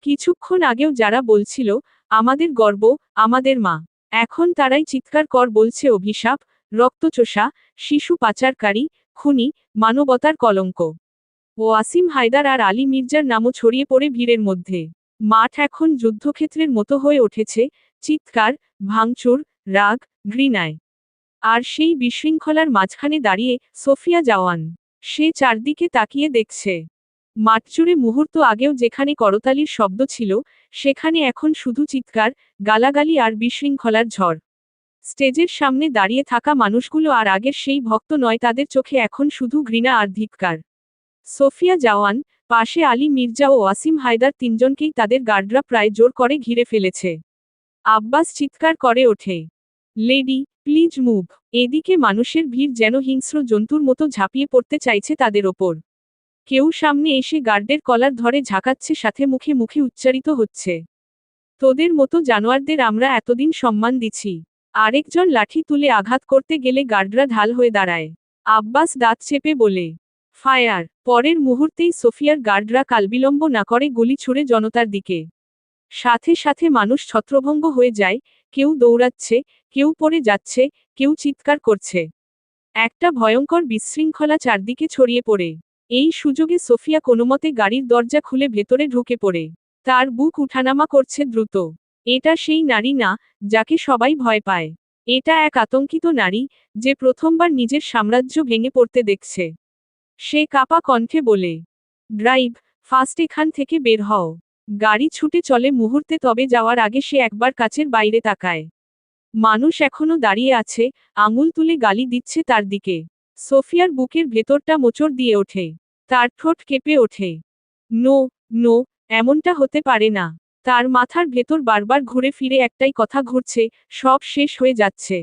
কিছুক্ষণ আগেও যারা বলছিল, আমাদের গর্ব, আমাদের মা, এখন তারাই চিৎকার কর বলছে অভিশাপ, রক্তচোষা, শিশু পাচারকারী, খুনি, মানবতার কলঙ্ক। ওয়াসিম হায়দার আর আলী মির্জার নামও ছড়িয়ে পড়ে ভিড়ের মধ্যে। মাঠ এখন যুদ্ধক্ষেত্রের মতো হয়ে উঠেছে, চিৎকার, ভাঙচুর, রাগ, ঘৃণায়। আর সেই বিশৃঙ্খলার মাঝখানে দাঁড়িয়ে সোফিয়া জাওয়ান। সে চারদিকে তাকিয়ে দেখছে। মাঠজুড়ে মুহূর্ত আগেও যেখানে করতালির শব্দ ছিল, সেখানে এখন শুধু চিৎকার, গালাগালি আর বিশৃঙ্খলার ঝড়। স্টেজের সামনে দাঁড়িয়ে থাকা মানুষগুলো আর আগের সেই ভক্ত নয়, তাদের চোখে এখন শুধু ঘৃণা আর ধিক্কার। সোফিয়া জাওয়ান, পাশে আলী মির্জা ও ওয়াসিম হায়দার, তিনজনকেই তাদের গার্ডরা প্রায় জোর করে ঘিরে ফেলেছে। আব্বাস চিৎকার করে ওঠে, লেডি, প্লিজ মুভ। এদিকে মানুষের ভিড় যেন হিংস্র জন্তুর মতো ঝাঁপিয়ে পড়তে চাইছে তাদের ওপর। কেউ সামনে এসে গার্ডের কলার ধরে ঝাঁকাচ্ছে, সাথে মুখে মুখে উচ্চারিত হচ্ছে, তোদের মতো জানোয়ারদের আমরা এতদিন সম্মান দিছি। আরেকজন লাঠি তুলে আঘাত করতে গেলে গার্ডরা ঢাল হয়ে দাঁড়ায়। আব্বাস দাঁত চেপে বলে, ফায়ার। পরের মুহূর্তেই সোফিয়ার গার্ডরা কালবিলম্ব না করে গুলি ছুড়ে জনতার দিকে। সাথে সাথে মানুষ ছত্রভঙ্গ হয়ে যায়, কেউ দৌড়াচ্ছে, কেউ পড়ে যাচ্ছে, কেউ চিৎকার করছে। একটা ভয়ঙ্কর বিশৃঙ্খলা চারদিকে ছড়িয়ে পড়ে। এই সুযোগে সোফিয়া কোনোমতে গাড়ির দরজা খুলে ভেতরে ঢুকে পড়ে। তার বুক উঠানামা করছে দ্রুত। এটা সেই নারী না, যাকে সবাই ভয় পায়। এটা এক আতঙ্কিত নারী, যে প্রথমবার নিজের সাম্রাজ্য ভেঙে পড়তে দেখছে। সে কাপা কণ্ঠে বলে, ড্রাইভ ফাস্ট, এখান থেকে বের হও। গাড়ি ছুটে চলে মুহূর্তে, তবে যাওয়ার আগে সে একবার কাচের বাইরে তাকায়। মানুষ এখনো দাঁড়িয়ে আছে, আঙুল তুলে গালি দিচ্ছে তার দিকে। সোফিয়ার বুকের ভেতরটা মোচড় দিয়ে ওঠে। তার ঠোঁট কেঁপে ওঠে। নো, নো, এমনটা হতে পারে না। তার মাথার ভেতর বারবার ঘুরে ফিরে একটাই কথা ঘুরছে, সব শেষ হয়ে যাচ্ছে।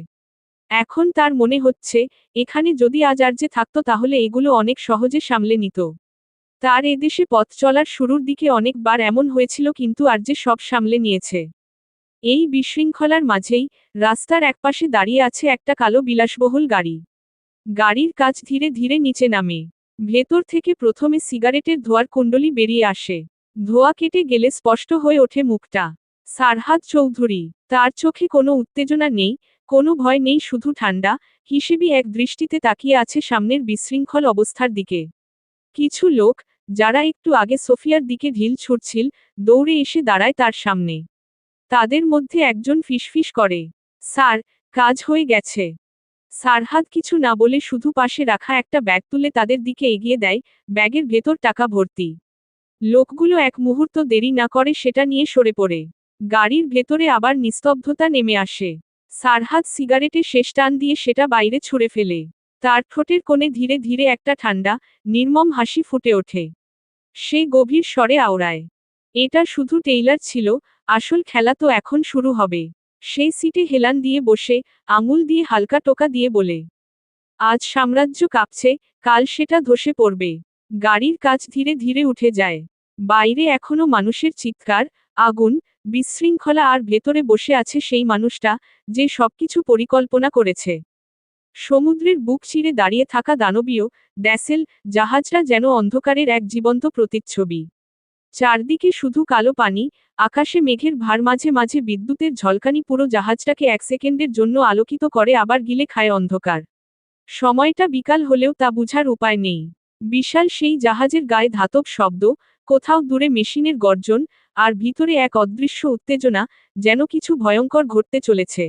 এখন তার মনে হচ্ছে, এখানে যদি আজ আর্যে থাকতো তাহলে এগুলো অনেক সহজে সামলে নিত। তার এদেশে পথ চলার শুরুর দিকে অনেকবার এমন হয়েছিল, কিন্তু আর্যে সব সামলে নিয়েছে। এই বিশৃঙ্খলার মাঝেই রাস্তার একপাশে দাঁড়িয়ে আছে একটা কালো বিলাসবহুল গাড়ি। গাড়ির কাচ ধীরে ধীরে নিচে নামে। ভেতর থেকে প্রথমে সিগারেটের ধোঁয়ার কুণ্ডলি বেরিয়ে আসে। ধোঁয়া কেটে গেলে স্পষ্ট হয়ে ওঠে মুখটা। সারহাদ চৌধুরী। তার চোখে কোনো উত্তেজনা নেই, কোনো ভয় নেই, শুধু ঠান্ডা, হিসেবি এক দৃষ্টিতে তাকিয়ে আছে সামনের বিশৃঙ্খল অবস্থার দিকে। কিছু লোক, যারা একটু আগে সোফিয়ার দিকে ঢিল ছুড়ছিল, দৌড়ে এসে দাঁড়ায় তার সামনে। তাদের মধ্যে একজন ফিসফিস করে, স্যার, কাজ হয়ে গেছে। সারহাদ কিছু না বলে শুধু পাশে রাখা একটা ব্যাগ তুলে তাদের দিকে এগিয়ে দেয়, ব্যাগের ভেতর টাকা ভর্তি। লোকগুলো এক মুহূর্ত দেরি না করে সেটা নিয়ে সরে পড়ে। গাড়ির ভেতরে আবার নিস্তব্ধতা নেমে আসে। সারহাদ সিগারেটে শেষ টান দিয়ে সেটা বাইরে ছুঁড়ে ফেলে। তার ঠোঁটের কোণে ধীরে ধীরে একটা ঠান্ডা, নির্মম হাসি ফুটে ওঠে। সে গভীর স্বরে আওড়ায়, এটা শুধু টেইলার ছিল, আসল খেলা তো এখন শুরু হবে। সেই সিটে হেলান দিয়ে বসে, আঙুল দিয়ে হালকা টোকা দিয়ে বলে, আজ সাম্রাজ্য কাঁপছে, কাল সেটা ধসে পড়বে। গাড়ির কাচ ধীরে ধীরে উঠে যায়। বাইরে এখনো মানুষের চিৎকার, আগুন, বিশৃঙ্খলা, আর ভেতরে বসে আছে সেই মানুষটা, যে সবকিছু পরিকল্পনা করেছে। সমুদ্রের বুক চিরে দাঁড়িয়ে থাকা দানবীয় ড্যাসেল জাহাজটা যেন অন্ধকারের এক জীবন্ত প্রতিচ্ছবি। চারদিকে শুধু কালো পানি, আকাশে মেঘের ভার, মাঝে মাঝে বিদ্যুতের ঝলকানি পুরো জাহাজটাকে এক সেকেন্ডের জন্য আলোকিত করে আবার গিলে খায় অন্ধকার। সময়টা বিকাল হলেও তা বুঝার উপায় নেই। বিশাল সেই জাহাজের গায়ে ধাতব শব্দ, কোথাও দূরে মেশিনের গর্জন, আর ভিতরে এক অদৃশ্য উত্তেজনা, যেন কিছু ভয়ঙ্কর ঘটতে চলেছে।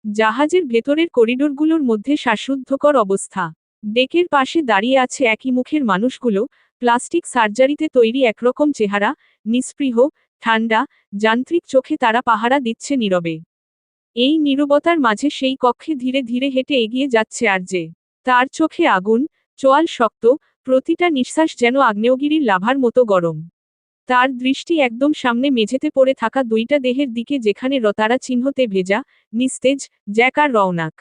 জাহাজের ভেতরের করিডোরগুলোর মধ্যে শ্বাসরুদ্ধকর অবস্থা। ডেকের পাশে দাঁড়িয়ে আছে একই মুখের মানুষগুলো, প্লাস্টিক সার্জারিতে তৈরি একরকম চেহারা, নিস্পৃহ, ঠান্ডা, যান্ত্রিক চোখে তারা পাহারা দিচ্ছে নীরবে। এই নীরবতার মাঝে সেই কক্ষে ধীরে ধীরে হেঁটে এগিয়ে যাচ্ছে আরজে। তার চোখে আগুন, চোয়াল শক্ত, প্রতিটা নিঃশ্বাস যেন আগ্নেয়গিরির লাভার মতো গরম। তার দৃষ্টি একদম সামনে মেঝেতে পড়ে থাকা দুইটা দেহের দিকে, যেখানে রতারা চিহ্নতে ভেজা, নিস্তেজ, জ্যাক আর রওনাক।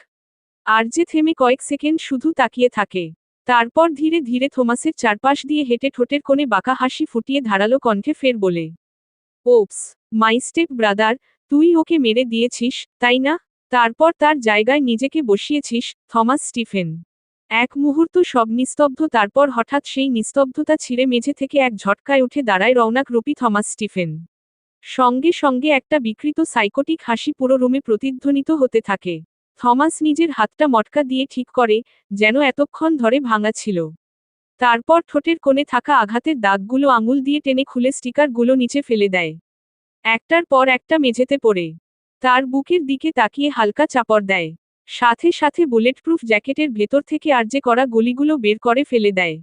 আরজে থেমে কয়েক সেকেন্ড শুধু তাকিয়ে থাকে। তারপর ধীরে ধীরে থমাসের চারপাশ দিয়ে হেঁটে ঠোঁটের কোণে বাঁকা হাসি ফুটিয়ে ধারালো কণ্ঠে ফের বলে, ওপস, মাই স্টেপ ব্রাদার, তুই ওকে মেরে দিয়েছিস, তাই না? তারপর তার জায়গায় নিজেকে বসিয়েছিস, থমাস স্টিফেন। এক মুহূর্ত সব নিস্তব্ধ, তারপর হঠাৎ সেই নিস্তব্ধতা ছিঁড়ে মেঝে থেকে এক ঝটকায় উঠে দাঁড়ায় রওনাক রূপী থমাস স্টিফেন। সঙ্গে সঙ্গে একটা বিকৃত সাইকোটিক হাসি পুরো রুমে প্রতিধ্বনিত হতে থাকে। থমাস নিজের হাতটা মটকা দিয়ে ঠিক করে, যেন এতক্ষণ ধরে ভাঙা ছিল। তারপর ঠোঁটের কোণে থাকা আঘাতের দাগগুলো আঙুল দিয়ে টেনে খুলে স্টিকারগুলো নিচে ফেলে দেয়। একটার পর একটা মেঝেতে পড়ে। তার বুকের দিকে তাকিয়ে হালকা চাপড় দেয়। সাথে সাথে বুলেটপ্রুফ জ্যাকেটের ভেতর থেকে আরজে করা গুলিগুলো বের করে ফেলে দেয়।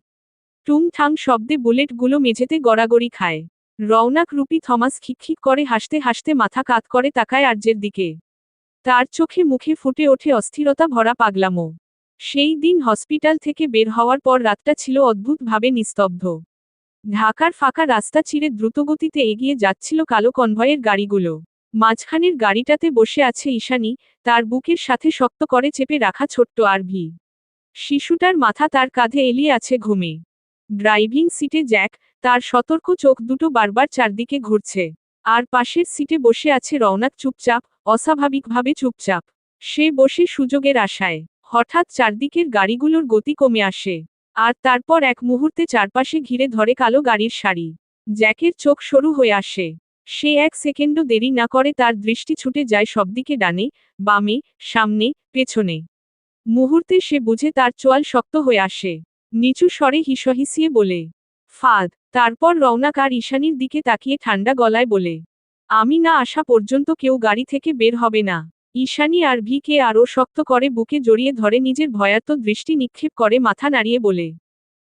টুং ঠাং শব্দে বুলেটগুলো মেঝেতে গড়াগড়ি খায়। রওনাক রূপী থমাস খিকখিক করে হাসতে হাসতে মাথা কাত করে তাকায় আরজের দিকে। তার চোখে মুখে ফুটে ওঠে অস্থিরতা ভরা পাগলামো। সেই দিন হসপিটাল থেকে বের হওয়ার পর রাতটা ছিল অদ্ভুতভাবে নিস্তব্ধ। ঢাকার ফাঁকা রাস্তা চিরে দ্রুতগতিতে এগিয়ে যাচ্ছিল কালো কনভয়ের গাড়িগুলো। মাঝখানের গাড়িটাতে বসে আছে ঈশানী, তার বুকের সাথে শক্ত করে চেপে রাখা ছোট্ট আরভি। শিশুটার মাথা তার কাঁধে এলিয়ে আছে ঘুমে। ড্রাইভিং সিটে জ্যাক, তার সতর্ক চোখ দুটো বারবার চারদিকে ঘুরছে। আর পাশের সিটে বসে আছে রওনাক, চুপচাপ, অস্বাভাবিকভাবে চুপচাপ। সে বসে সুযোগের আশায়। হঠাৎ চারদিকের গাড়িগুলোর গতি কমে আসে। আর তারপর এক মুহূর্তে চারপাশে ঘিরে ধরে কালো গাড়ির সারি। জ্যাকের চোখ সরু হয়ে আসে। সে এক সেকেন্ডও দেরি না করে তার দৃষ্টি ছুটে যায় সবদিকে, ডানে, বামে, সামনে, পেছনে। মুহূর্তে সে বুঝে তার চোয়াল শক্ত হয়ে আসে। নিচু স্বরে হিসহিসিয়ে বলে, ফাঁদ। তারপর রওনাক আর ঈশানীর দিকে তাকিয়ে ঠান্ডা গলায় বলে, আমি না আসা পর্যন্ত কেউ গাড়ি থেকে বের হবে না। ঈশানী আর ভিকে আরও শক্ত করে বুকে জড়িয়ে ধরে নিজের ভয়ার্ত দৃষ্টি নিক্ষেপ করে মাথা নাড়িয়ে বলে,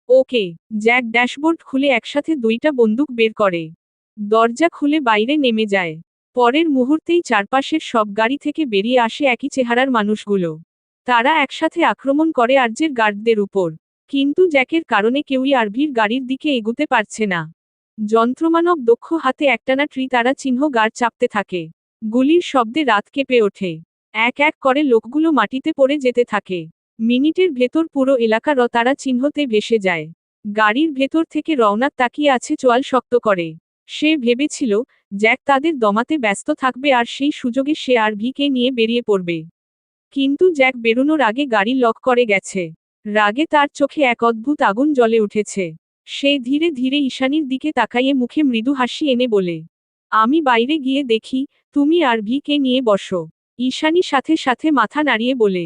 ওকে। জ্যাক ড্যাশবোর্ড খুলে একসাথে দুইটা বন্দুক বের করে। দরজা খুলে বাইরে নেমে যায়। পরের মুহূর্তেই চারপাশের সব গাড়ি থেকে বেরিয়ে আসে একই চেহারার মানুষগুলো। তারা একসাথে আক্রমণ করে আরজের গার্ডদের উপর। কিন্তু জ্যাকের কারণে কেউই আরভির গাড়ির দিকে এগুতে পারছে না। যন্ত্রমানব দক্ষ হাতে একটানা তারা চিহ্ন গার্ড চাপতে থাকে। গুলির শব্দে রাত কেঁপে ওঠে। এক এক করে লোকগুলো মাটিতে পড়ে যেতে থাকে। মিনিটের ভেতর পুরো এলাকা তারা চিহ্নতে ভেসে যায়। গাড়ির ভেতর থেকে রওনাক তাকিয়ে আছে চোয়াল শক্ত করে। সে ভেবেছিল জ্যাক তাদের দমাতে ব্যস্ত থাকবে আর সেই সুযোগে সে আরভিকে নিয়ে বেরিয়ে পড়বে। কিন্তু জ্যাক বেরোনোর আগে গাড়ি লক করে গেছে। রাগে তার চোখে এক অদ্ভুত আগুন জ্বলে উঠেছে। সে ধীরে ধীরে ঈশানীর দিকে তাকাইয়ে মুখে মৃদু হাসি এনে বলে, আমি বাইরে গিয়ে দেখি, তুমি আরভিকে নিয়ে বসো। ঈশানী সাথে সাথে মাথা নাড়িয়ে বলে,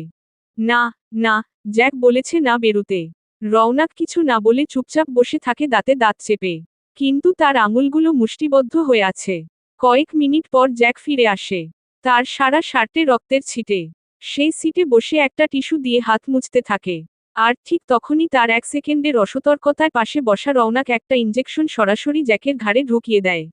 না, না, জ্যাক বলেছে না বেরুতে। রওনাক কিছু না বলে চুপচাপ বসে থাকে দাঁতে দাঁত চেপে। কিন্তু তার আঙুলগুলো মুষ্টিবদ্ধ হয়ে আছে। কয়েক মিনিট পর জ্যাক ফিরে আসে। তার সারা শার্টে রক্তের ছিটে। সেই সিটে বসে একটা টিস্যু দিয়ে হাত মুছতে থাকে। আর ঠিক তখনই তার 1 সেকেন্ডের অসতর্কতায় পাশে বসা রওনাক একটা ইঞ্জেকশন সরাসরি জ্যাকের ঘাড়ে ঢুকিয়ে দেয়।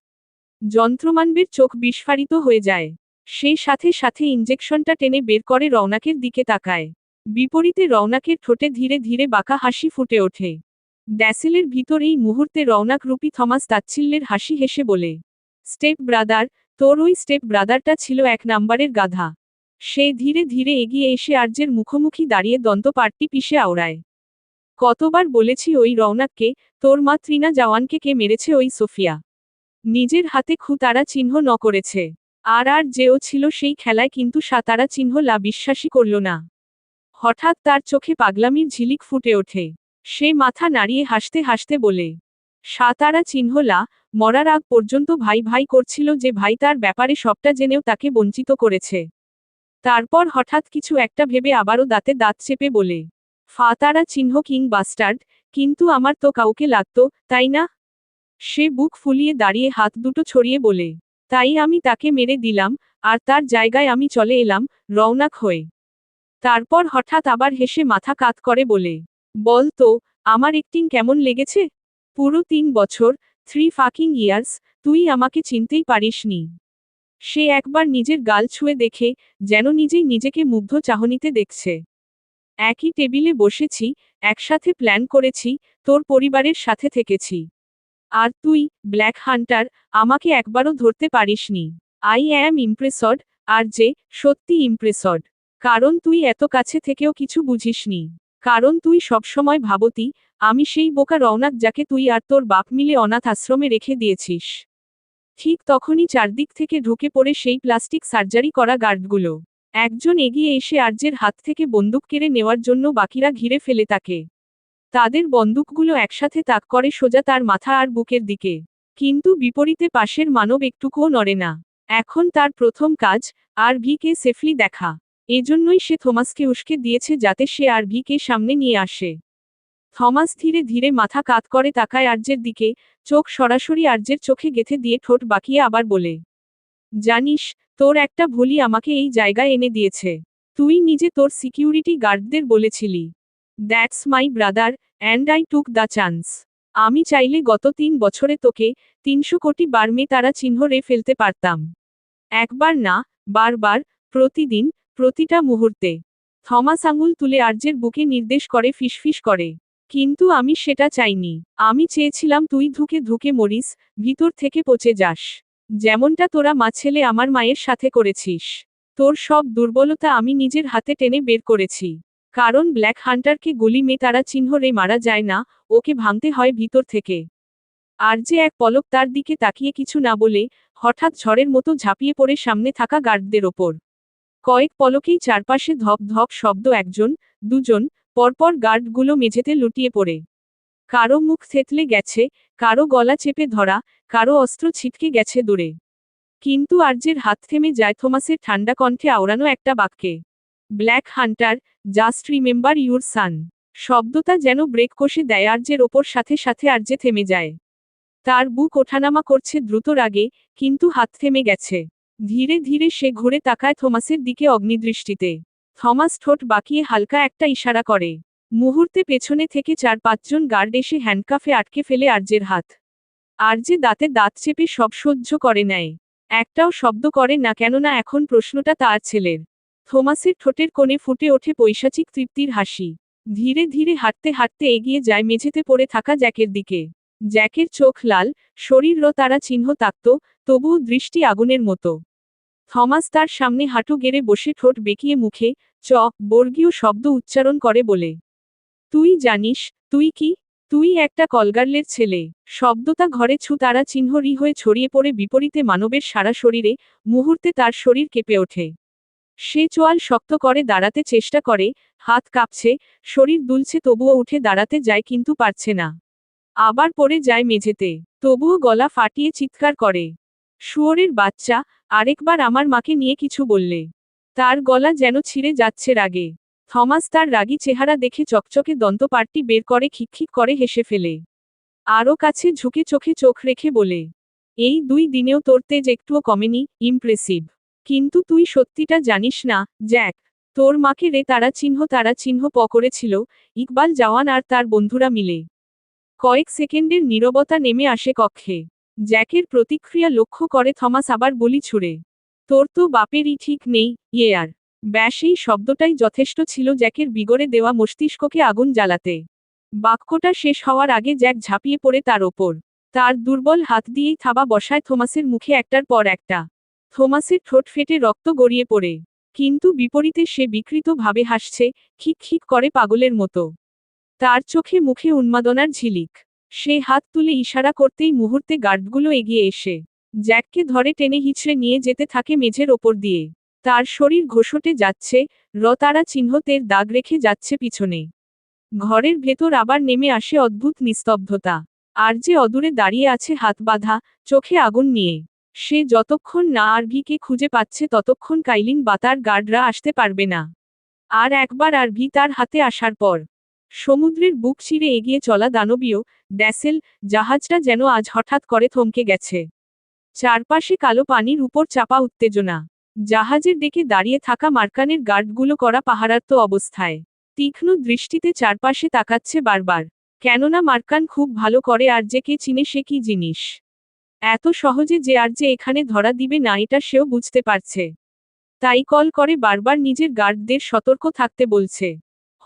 যন্ত্রমানবের চোখ বিস্ফারিত হয়ে যায়। সেই সাথে সাথে ইঞ্জেকশনটা টেনে বের করে রওনাকের দিকে তাকায়। বিপরীতে রওনাকের ঠোঁটে ধীরে ধীরে বাঁকা হাসি ফুটে ওঠে। ড্যাসেলের ভিতর এই মুহূর্তে রওনাক রূপী থমাস তাচ্ছিল্যের হাসি হেসে বলে, স্টেপ ব্রাদার, তোর ওই স্টেপ ব্রাদারটা ছিল 1 নাম্বারের গাধা। সে ধীরে ধীরে এগিয়ে এসে আরজের মুখোমুখি দাঁড়িয়ে দন্তপাটটি পিষে আওড়ায়। কতবার বলেছি ওই রওনাককে, তোর মা ত্রিনা জওয়ানকে কে মেরেছে ওই সোফিয়া। নিজের হাতে তারা চিহ্ন ন করেছে। আর যেও ছিল সেই খেলায় কিন্তু তারা চিহ্ন বিশ্বাসই করল না। হঠাৎ তার চোখে পাগলামির ঝিলিক ফুটে ওঠে। সে মাথা নাড়িয়ে হাসতে হাসতে বলে, তারা চিহ্ন মরার আগ পর্যন্ত ভাই ভাই করছিল যে ভাই তার ব্যাপারে সবটা জেনেও তাকে বঞ্চিত করেছে। তারপর হঠাৎ কিছু একটা ভেবে আবারও দাঁতে দাঁত চেপে বলে, তারা চিহ্ন কিং বাস্টার্ড, কিন্তু আমার তো কাউকে লাগতো, তাই না? সে বুক ফুলিয়ে দাঁড়িয়ে হাত দুটো ছড়িয়ে বলে, তাই আমি তাকে মেরে দিলাম, আর তার জায়গায় আমি চলে এলাম, রওনাক হয়ে। তারপর হঠাৎ আবার হেসে মাথা কাত করে বলে, বল তো, আমার অ্যাক্টিং কেমন লেগেছে? পুরো 3 বছর, 3 ফাকিং ইয়ার্স, তুই আমাকে চিনতেই পারিসনি। সে একবার নিজের গাল ছুঁয়ে দেখে, যেন নিজেই নিজেকে মুগ্ধ চাহনিতে দেখছে। একই টেবিলে বসেছি, একসাথে প্ল্যান করেছি, তোর পরিবারের সাথে থেকেছি। আর তুই, ব্ল্যাক হান্টার, আমাকে একবারও ধরতে পারিসনি। আই অ্যাম ইমপ্রেসড, আর যে, সত্যি ইমপ্রেসড। কারণ তুই এত কাছে থেকেও কিছু বুঝিসনি। কারণ তুই সবসময় ভাবতি, আমি সেই বোকা রওনাক যাকে তুই আর তোর বাপ মিলে অনাথ আশ্রমে রেখে দিয়েছিস। ঠিক তখনই চারদিক থেকে ঢুকে পড়ে সেই প্লাস্টিক সার্জারি করা গার্ডগুলো। একজন এগিয়ে এসে আরজের হাত থেকে বন্দুক কেড়ে নেওয়ার জন্য বাকিরা ঘিরে ফেলে তাকে। তাদের বন্দুকগুলো একসাথে তাক করে সোজা তার মাথা আর বুকের দিকে। কিন্তু বিপরীতে পাশের মানব একটুকুও নড়ে না। এখন তার প্রথম কাজ, আরভিকে সেফলি দেখা। এজন্যই সে থমাসকে উস্কে দিয়েছে যাতে সে আরভিকে সামনে নিয়ে আসে। থমাস ধীরে ধীরে মাথা কাত করে তাকায় আরজের দিকে, চোখ সরাসরি আরজের চোখে গেঁথে দিয়ে ঠোঁট বাঁকিয়ে আবার বলে, জানিস, তোর একটা ভুলই আমাকে এই জায়গায় এনে দিয়েছে। তুই নিজে তোর সিকিউরিটি গার্ডদের বলেছিলি, that's my brother, and I took the chance. আমি চাইলে গত 3 বছরে তোকে 300 কোটি বার তারা চিহ্ন রে ফেলতে পারতাম। একবার না, বারবার, প্রতিদিন, প্রতিটা মুহূর্তে। থমাস আঙুল তুলে আরজের বুকে নির্দেশ করে ফিসফিস করে, কিন্তু আমি সেটা চাইনি। আমি চেয়েছিলাম তুই ধুকে ধুকে মরিস, ভিতর থেকে পচে যাস। যেমনটা তোরা মা ছেলে আমার মায়ের সাথে করেছিস। তোর সব দুর্বলতা আমি নিজের হাতে টেনে বের করেছি। কারণ ব্ল্যাক হান্টারকে গুলি তারা চিহ্ন রে মারা যায় না, ওকে ভাঙতে হয় ভিতর থেকে। আর যে এক পলক তার দিকে তাকিয়ে কিছু না বলে, হঠাৎ ঝড়ের মতো ঝাঁপিয়ে পড়ে সামনে থাকা গার্ডদের ওপর। কয়েক পলকেই চারপাশে ধপ ধপ শব্দ, একজন, দুজন, পরপর গার্ডগুলো মেঝেতে লুটিয়ে পড়ে। কারো মুখ থেতলে গেছে, কারো গলা চেপে ধরা, কারো অস্ত্র ছিটকে গেছে দূরে। কিন্তু আরজের হাত থেমে যায় থমাসের ঠান্ডা কণ্ঠে আওড়ানো একটা বাক্যে, black Hunter, just remember your সান। শব্দটা যেন ব্রেক কষে দেয় আরজের ওপর, সাথে সাথে আরজে থেমে যায়। তার বুক ওঠানামা করছে দ্রুত রাগে, কিন্তু হাত থেমে গেছে। ধীরে ধীরে সে ঘুরে তাকায় থমাসের দিকে অগ্নিদৃষ্টিতে। থমাস ঠোঁট বাঁকিয়ে হালকা একটা ইশারা করে। মুহূর্তে পেছনে থেকে 4-5 জন গার্ড এসে হ্যান্ডকাফে আটকে ফেলে আরজের হাত। আরজে দাঁতে দাঁত চেপে সব সহ্য করে নেয়। একটাও শব্দ করে না, কেননা এখন প্রশ্নটা তার ছেলের। থমাসের ঠোঁটের কোণে ফুটে ওঠে পৈশাচিক তৃপ্তির হাসি। ধীরে ধীরে হাঁটতে হাঁটতে এগিয়ে যায় মেঝেতে পড়ে থাকা জ্যাকের দিকে। জ্যাকের চোখ লাল, শরীর তারা চিহ্ন তাক্ত, তবুও দৃষ্টি আগুনের মতো। থমাস তার সামনে হাঁটু গেড়ে বসে ঠোঁট বেঁকিয়ে মুখে বর্গীয় শব্দ উচ্চারণ করে বলে, তুই জানিস, তুই কি? তুই একটা কলগার্লের ছেলে। শব্দটা ঘরে তারা চিহ্ন হয়ে ছড়িয়ে পড়ে বিপরীতে মানবের সারা শরীরে, মুহূর্তে তার শরীর কেঁপে ওঠে। সে চোয়াল শক্ত করে দাঁড়াতে চেষ্টা করে, হাত কাঁপছে, শরীর দুলছে, তবুও উঠে দাঁড়াতে যায় কিন্তু পারছে না। আবার পড়ে যায় মেঝেতে, তবুও গলা ফাটিয়ে চিৎকার করে, শুয়োরের বাচ্চা, আরেকবার আমার মাকে নিয়ে কিছু বললে। তার গলা যেন ছিঁড়ে যাচ্ছে রাগে। থমাস তার রাগী চেহারা দেখে চকচকে দন্তপাটটি বের করে খিকখিক করে হেসে ফেলে। আরও কাছে ঝুঁকে চোখে চোখ রেখে বলে, এই 2 দিনেও তোর তেজ একটুও কমেনি, ইমপ্রেসিভ। কিন্তু তুই সত্যিটা জানিস না, জ্যাক। তোর মাকে তারা চিহ্ন করেছিল ইকবাল জওয়ান আর তার বন্ধুরা মিলে। কয়েক সেকেন্ডের নীরবতা নেমে আসে কক্ষে। জ্যাকের প্রতিক্রিয়া লক্ষ্য করে থমাস আবার বলি ছুড়ে, তোর তো বাপেরই ঠিক নেই, আর ব্যাস এই শব্দটাই যথেষ্ট ছিল জ্যাকের বিগড়ে দেওয়া মস্তিষ্ককে আগুন জ্বালাতে। বাক্যটা শেষ হওয়ার আগে জ্যাক ঝাঁপিয়ে পড়ে তার ওপর। তার দুর্বল হাত দিয়েই থাবা বসায় থমাসের মুখে একটার পর একটা। থমাসের ঠোঁট ফেটে রক্ত গড়িয়ে পড়ে। কিন্তু বিপরীতে সে বিকৃতভাবে হাসছে, খিক করে পাগলের মতো। তার চোখে মুখে উন্মাদনার ঝিলিক। সে হাত তুলে ইশারা করতেই মুহূর্তে গার্ডগুলো এগিয়ে এসে জ্যাককে ধরে টেনে হিঁচড়ে নিয়ে যেতে থাকে মেঝের ওপর দিয়ে। তার শরীর ঘোষটে যাচ্ছে, তারা চিহ্নতের দাগ রেখে যাচ্ছে পিছনে। ঘরের ভেতর আবার নেমে আসে অদ্ভুত নিস্তব্ধতা। আর যে অদূরে দাঁড়িয়ে আছে হাত বাঁধা, চোখে আগুন নিয়ে। সে যতক্ষণ না আরভিকে খুঁজে পাচ্ছে ততক্ষণ কাইলিন বা তার গার্ডরা আসতে পারবে না। আর একবার আরভি তার হাতে আসার পর, সমুদ্রের বুক চিরে এগিয়ে চলা দানবীয় ড্যাসেল জাহাজটা যেন আজ হঠাৎ করে থমকে গেছে। চারপাশে কালো পানির উপর চাপা উত্তেজনা। জাহাজের ডেকে দাঁড়িয়ে থাকা মার্কানের গার্ডগুলো করা পাহারার্ত অবস্থায় তীক্ষ্ণ দৃষ্টিতে চারপাশে তাকাচ্ছে বারবার। কেননা মার্কান খুব ভালো করে আর যে কে চিনে সে কি জিনিস। এত সহজে যে আর যে এখানে ধরা দিবে না এটা সেও বুঝতে পারছে। তাই কল করে বারবার নিজের গার্ডদের সতর্ক থাকতে বলছে।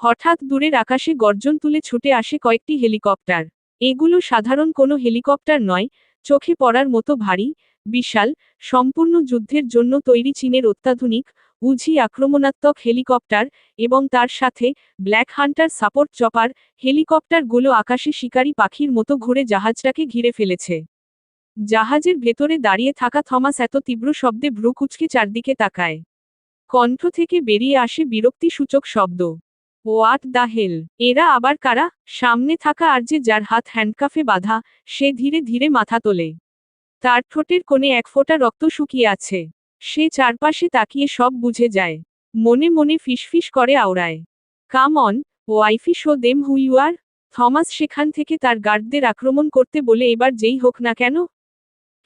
হঠাৎ দূরের আকাশে গর্জন তুলে ছুটে আসে কয়েকটি হেলিকপ্টার। এগুলো সাধারণ কোনো হেলিকপ্টার নয়, চোখে পড়ার মতো ভারী, বিশাল, সম্পূর্ণ যুদ্ধের জন্য তৈরি চীনের অত্যাধুনিক, উজি আক্রমণাত্মক হেলিকপ্টার, এবং তার সাথে ব্ল্যাক হান্টার সাপোর্ট চপার। হেলিকপ্টারগুলো আকাশে শিকারী পাখির মতো ঘুরে জাহাজটাকে ঘিরে ফেলেছে। জাহাজের ভেতরে দাঁড়িয়ে থাকা থমাস এত তীব্র শব্দে ভ্রু কুঁচকে চারদিকে তাকায়। কণ্ঠ থেকে বেরিয়ে আসে বিরক্তিসূচক শব্দ, হোয়াট দ্য হেল! এরা আবার কারা? সামনে থাকা আরজে, যার হাত হ্যান্ডকাফে বাঁধা, সে ধীরে ধীরে মাথা তোলে। তার ঠোঁটের কোণে এক ফোঁটা রক্ত শুকিয়ে আছে। সে চারপাশে তাকিয়ে সব বুঝে যায়। মনে মনে ফিসফিস করে আওড়ায়, come on, wifey, show them who you are. Thomas সেখান থেকে তার গার্ডদের আক্রমণ করতে বলে এবার যেই হোক না কেন।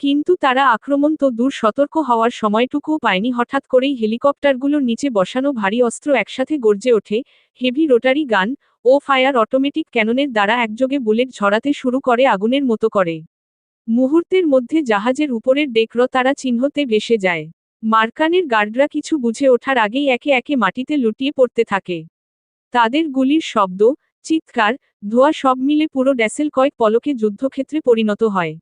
কিন্তু তারা আক্রমণ তো দূর, সতর্ক হওয়ার সময়টুকুও পায়নি। হঠাৎ করেই হেলিকপ্টারগুলোর নিচে বসানো ভারী অস্ত্র একসাথে গর্জে ওঠে। হেভি রোটারি গান ও ফায়ার অটোমেটিক ক্যাননের দ্বারা একযোগে বুলেট ঝরাতে শুরু করে আগুনের মতো করে। মুহূর্তের মধ্যে জাহাজের উপরের ডেকর তারা চিহ্নতে ভেসে যায়। মার্কানের গার্ডরা কিছু বুঝে ওঠার আগেই একে একে মাটিতে লুটিয়ে পড়তে থাকে। তাদের গুলির শব্দ, চিৎকার, ধোঁয়া সব মিলে পুরো ড্যাসেল কয়েক পলকে যুদ্ধক্ষেত্রে পরিণত হয়।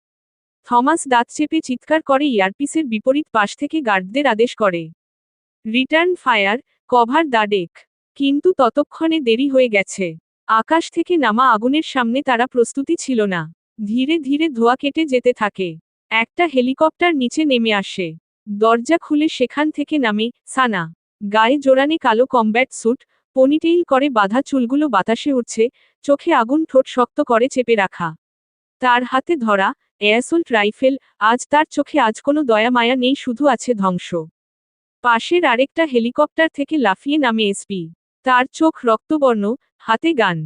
থমাস দাঁত চেপে চিৎকার করে ইয়ারপিসের বিপরীত পাশ থেকে গার্ডদের আদেশ করে, return fire, cover the deck. কিন্তু ততক্ষণে দেরি হয়ে গেছে। আকাশ থেকে নামা আগুনের সামনে তারা প্রস্তুতি ছিল না। ধীরে ধীরে ধোঁয়া কেটে যেতে থাকে। একটা হেলিকপ্টার নিচে নেমে আসে। দরজা খুলে সেখান থেকে নামে সানা। গায়ে জোরানে কালো কমব্যাট স্যুট, পনিটেইল করে বাঁধা চুলগুলো বাতাসে উঠছে, চোখে আগুন, ঠোঁট শক্ত করে চেপে রাখা। তার হাতে ধরা অ্যাসল্ট রাইফেল। আজ তার চোখে আজ কোনো দয়া মায়া নেই, শুধু আছে ধ্বংস। পাশের আরেকটা হেলিকপ্টার থেকে লাফিয়ে নামে এসপি। তার চোখ রক্তবর্ণ, হাতে গান।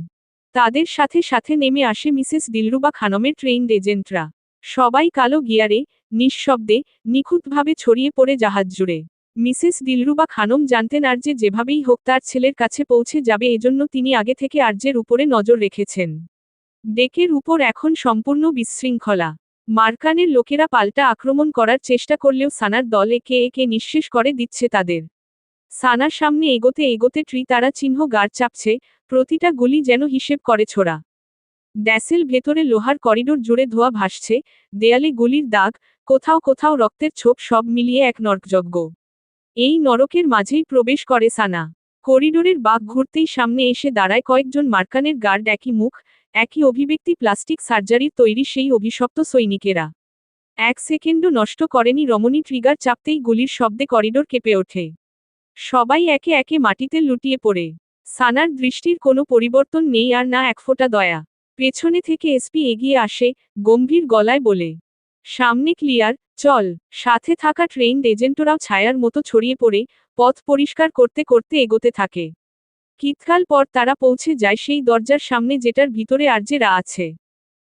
তাদের সাথে সাথে নেমে আসে মিসেস দিলরুবা খানমের ট্রেইনড এজেন্টরা। সবাই কালো গিয়ারে, নিঃশব্দে, নিখুঁতভাবে ছড়িয়ে পড়ে জাহাজ জুড়ে। মিসেস দিলরুবা খানম জানতেন আরজে যেভাবেই হোক তার ছেলের কাছে পৌঁছে যাবে, এজন্য তিনি আগে থেকে আরজের উপরে নজর রেখেছেন। ডেকের উপর এখন সম্পূর্ণ বিশৃঙ্খলা। মার্কানের লোকেরা পাল্টা আক্রমণ করার চেষ্টা করলেও সানার দল একে একে নিঃশেষ করে দিচ্ছে তাদের। সানার সামনে এগোতে এগোতে তারা চিহ্ন গাড় চাপছে, প্রতিটা গুলি যেন হিসেব করে ছোড়া। ড্যাসেল ভেতরে লোহার করিডোর জুড়ে ধোঁয়া ভাসছে, দেয়ালে গুলির দাগ, কোথাও কোথাও রক্তের ছোপ, সব মিলিয়ে এক নরকযজ্ঞ। এই নরকের মাঝেই প্রবেশ করে সানা। করিডোরের বাঁক ঘুরতেই সামনে এসে দাঁড়ায় কয়েকজন মার্কানের গার্ড, একই মুখ, একই অভিব্যক্তি, প্লাস্টিক সার্জারির তৈরি সেই অভিশপ্ত সৈনিকেরা। এক সেকেন্ডও নষ্ট করেনি রমণী, ট্রিগার চাপতেই গুলির শব্দে করিডোর কেঁপে ওঠে। সবাই একে একে মাটিতে লুটিয়ে পড়ে। সানার দৃষ্টির কোনো পরিবর্তন নেই, আর না এক ফোঁটা দয়া। পেছনে থেকে এসপি এগিয়ে আসে, গম্ভীর গলায় বলে, সামনে ক্লিয়ার, চল। সাথে থাকা ট্রেন্ড এজেন্টরাও ছায়ার মতো ছড়িয়ে পড়ে, পথ পরিষ্কার করতে করতে এগোতে থাকে। কিতকাল পর তারা পৌঁছে যায় সেই দরজার সামনে যেটার ভিতরে আরজেরা আছে।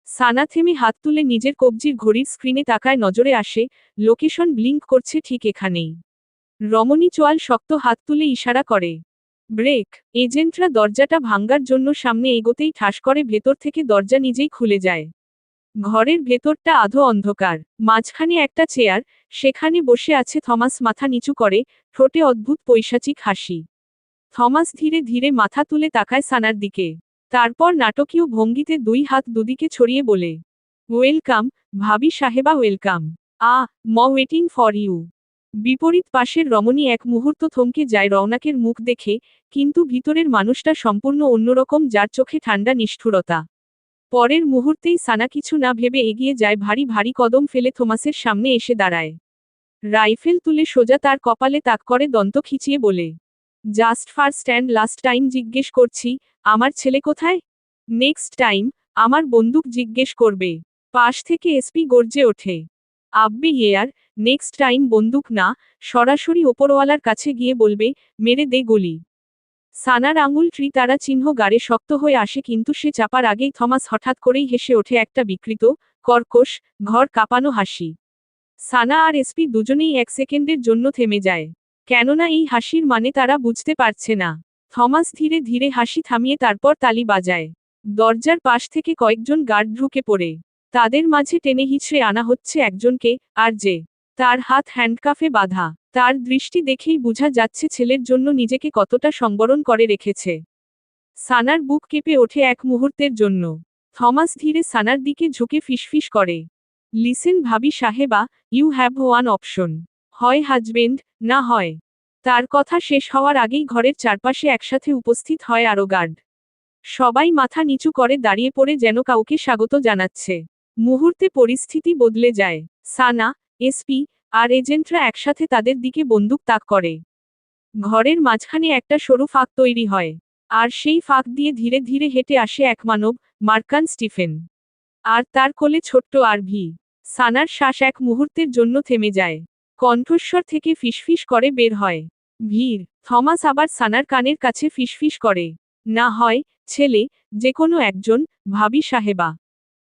সানা থেমে হাত তুলে নিজের কবজির ঘড়ির স্ক্রিনে তাকায়, নজরে আসে, লোকেশন ব্লিঙ্ক করছে ঠিক এখানেই। রমণী চোয়াল শক্ত হাত তুলে ইশারা করে, ব্রেক। এজেন্টরা দরজাটা ভাঙ্গার জন্য সামনে এগোতেই ঠাস করে ভেতর থেকে দরজা নিজেই খুলে যায়। ঘরের ভেতরটা আধো অন্ধকার, মাঝখানে একটা চেয়ার, সেখানে বসে আছে থমাস, মাথা নিচু করে, ঠোঁটে অদ্ভুত পৈশাচিক হাসি। থমাস ধীরে ধীরে মাথা তুলে তাকায় সানার দিকে। তারপর নাটকীয় ভঙ্গিতে দুই হাত দুদিকে ছড়িয়ে বলে, ওয়েলকাম, ভাবি সাহেবা, ওয়েলকাম। Waiting for you. বিপরীত পাশের রমণী এক মুহূর্ত থমকে যায় রওনাকের মুখ দেখে, কিন্তু ভিতরের মানুষটা সম্পূর্ণ অন্যরকম, যার চোখে ঠান্ডা নিষ্ঠুরতা। পরের মুহূর্তেই সানা কিছু না ভেবে এগিয়ে যায়, ভারী ভারী কদম ফেলে থমাসের সামনে এসে দাঁড়ায়। রাইফেল তুলে সোজা তার কপালে তাক করে দন্ত খিচিয়ে বলে, just first and last time জিজ্ঞেস করছি, আমার ছেলে কোথায়? নেক্সট টাইম আমার বন্দুক জিজ্ঞেস করবে। পাশ থেকে এসপি গর্জে ওঠে, আব্বে হিয়ার, নেক্সট টাইম বন্দুক না, সরাসরি ওপরওয়ালার কাছে গিয়ে বলবে, মেরে দে গুলি। সানার আঙুল তারা চিহ্ন গাড়ে শক্ত হয়ে আসে, কিন্তু সে চাপার আগেই থমাস হঠাৎ করেই হেসে ওঠে, একটা বিকৃত, কর্কশ, ঘর কাঁপানো হাসি। সানা আর এসপি দুজনেই এক সেকেন্ডের জন্য থেমে যায়। কেননা এই হাসির মানে তারা বুঝতে পারছে না। থমাস ধীরে ধীরে হাসি থামিয়ে তারপর তালি বাজায়। দরজার পাশ থেকে কয়েকজন গার্ড ঢুকে পড়ে। তাদের মাঝে টেনে হিচড়ে আনা হচ্ছে একজনকে, আর যে তার হাত হ্যান্ডকাফে বাঁধা। তার দৃষ্টি দেখেই বোঝা যাচ্ছে ছেলের জন্য নিজেকে কতটা সংবরণ করে রেখেছে। সানার বুক কেঁপে ওঠে এক মুহূর্তের জন্য। থমাস ধীরে সানার দিকে ঝুঁকে ফিসফিস করে, লিসেন ভাবি সাহেবা, ইউ হ্যাভ ওয়ান অপশন। হয় হাজবেন্ড, না হয়। তার কথা শেষ হওয়ার আগেই ঘরের চারপাশে একসাথে উপস্থিত হয় আরও গার্ড। সবাই মাথা নিচু করে দাঁড়িয়ে পড়ে, যেন কাউকে স্বাগত জানাচ্ছে। মুহূর্তে পরিস্থিতি বদলে যায়। সানা, এসপি আর এজেন্টরা একসাথে তাদের দিকে বন্দুক তাক করে। ঘরের মাঝখানে একটা সরু ফাঁক তৈরি হয়। আর সেই ফাঁক দিয়ে ধীরে ধীরে হেঁটে আসে এক মানব, মার্কান স্টিফেন। আর তার কোলে ছোট্ট আরভি। সানার শ্বাস এক মুহূর্তের জন্য থেমে যায়। কণ্ঠস্বর থেকে ফিসফিস করে বের হয়, ভিড়। থমাস আবার সানার কানের কাছে ফিসফিস করে, না হয় ছেলে, যে কোনো একজন, ভাবি সাহেবা।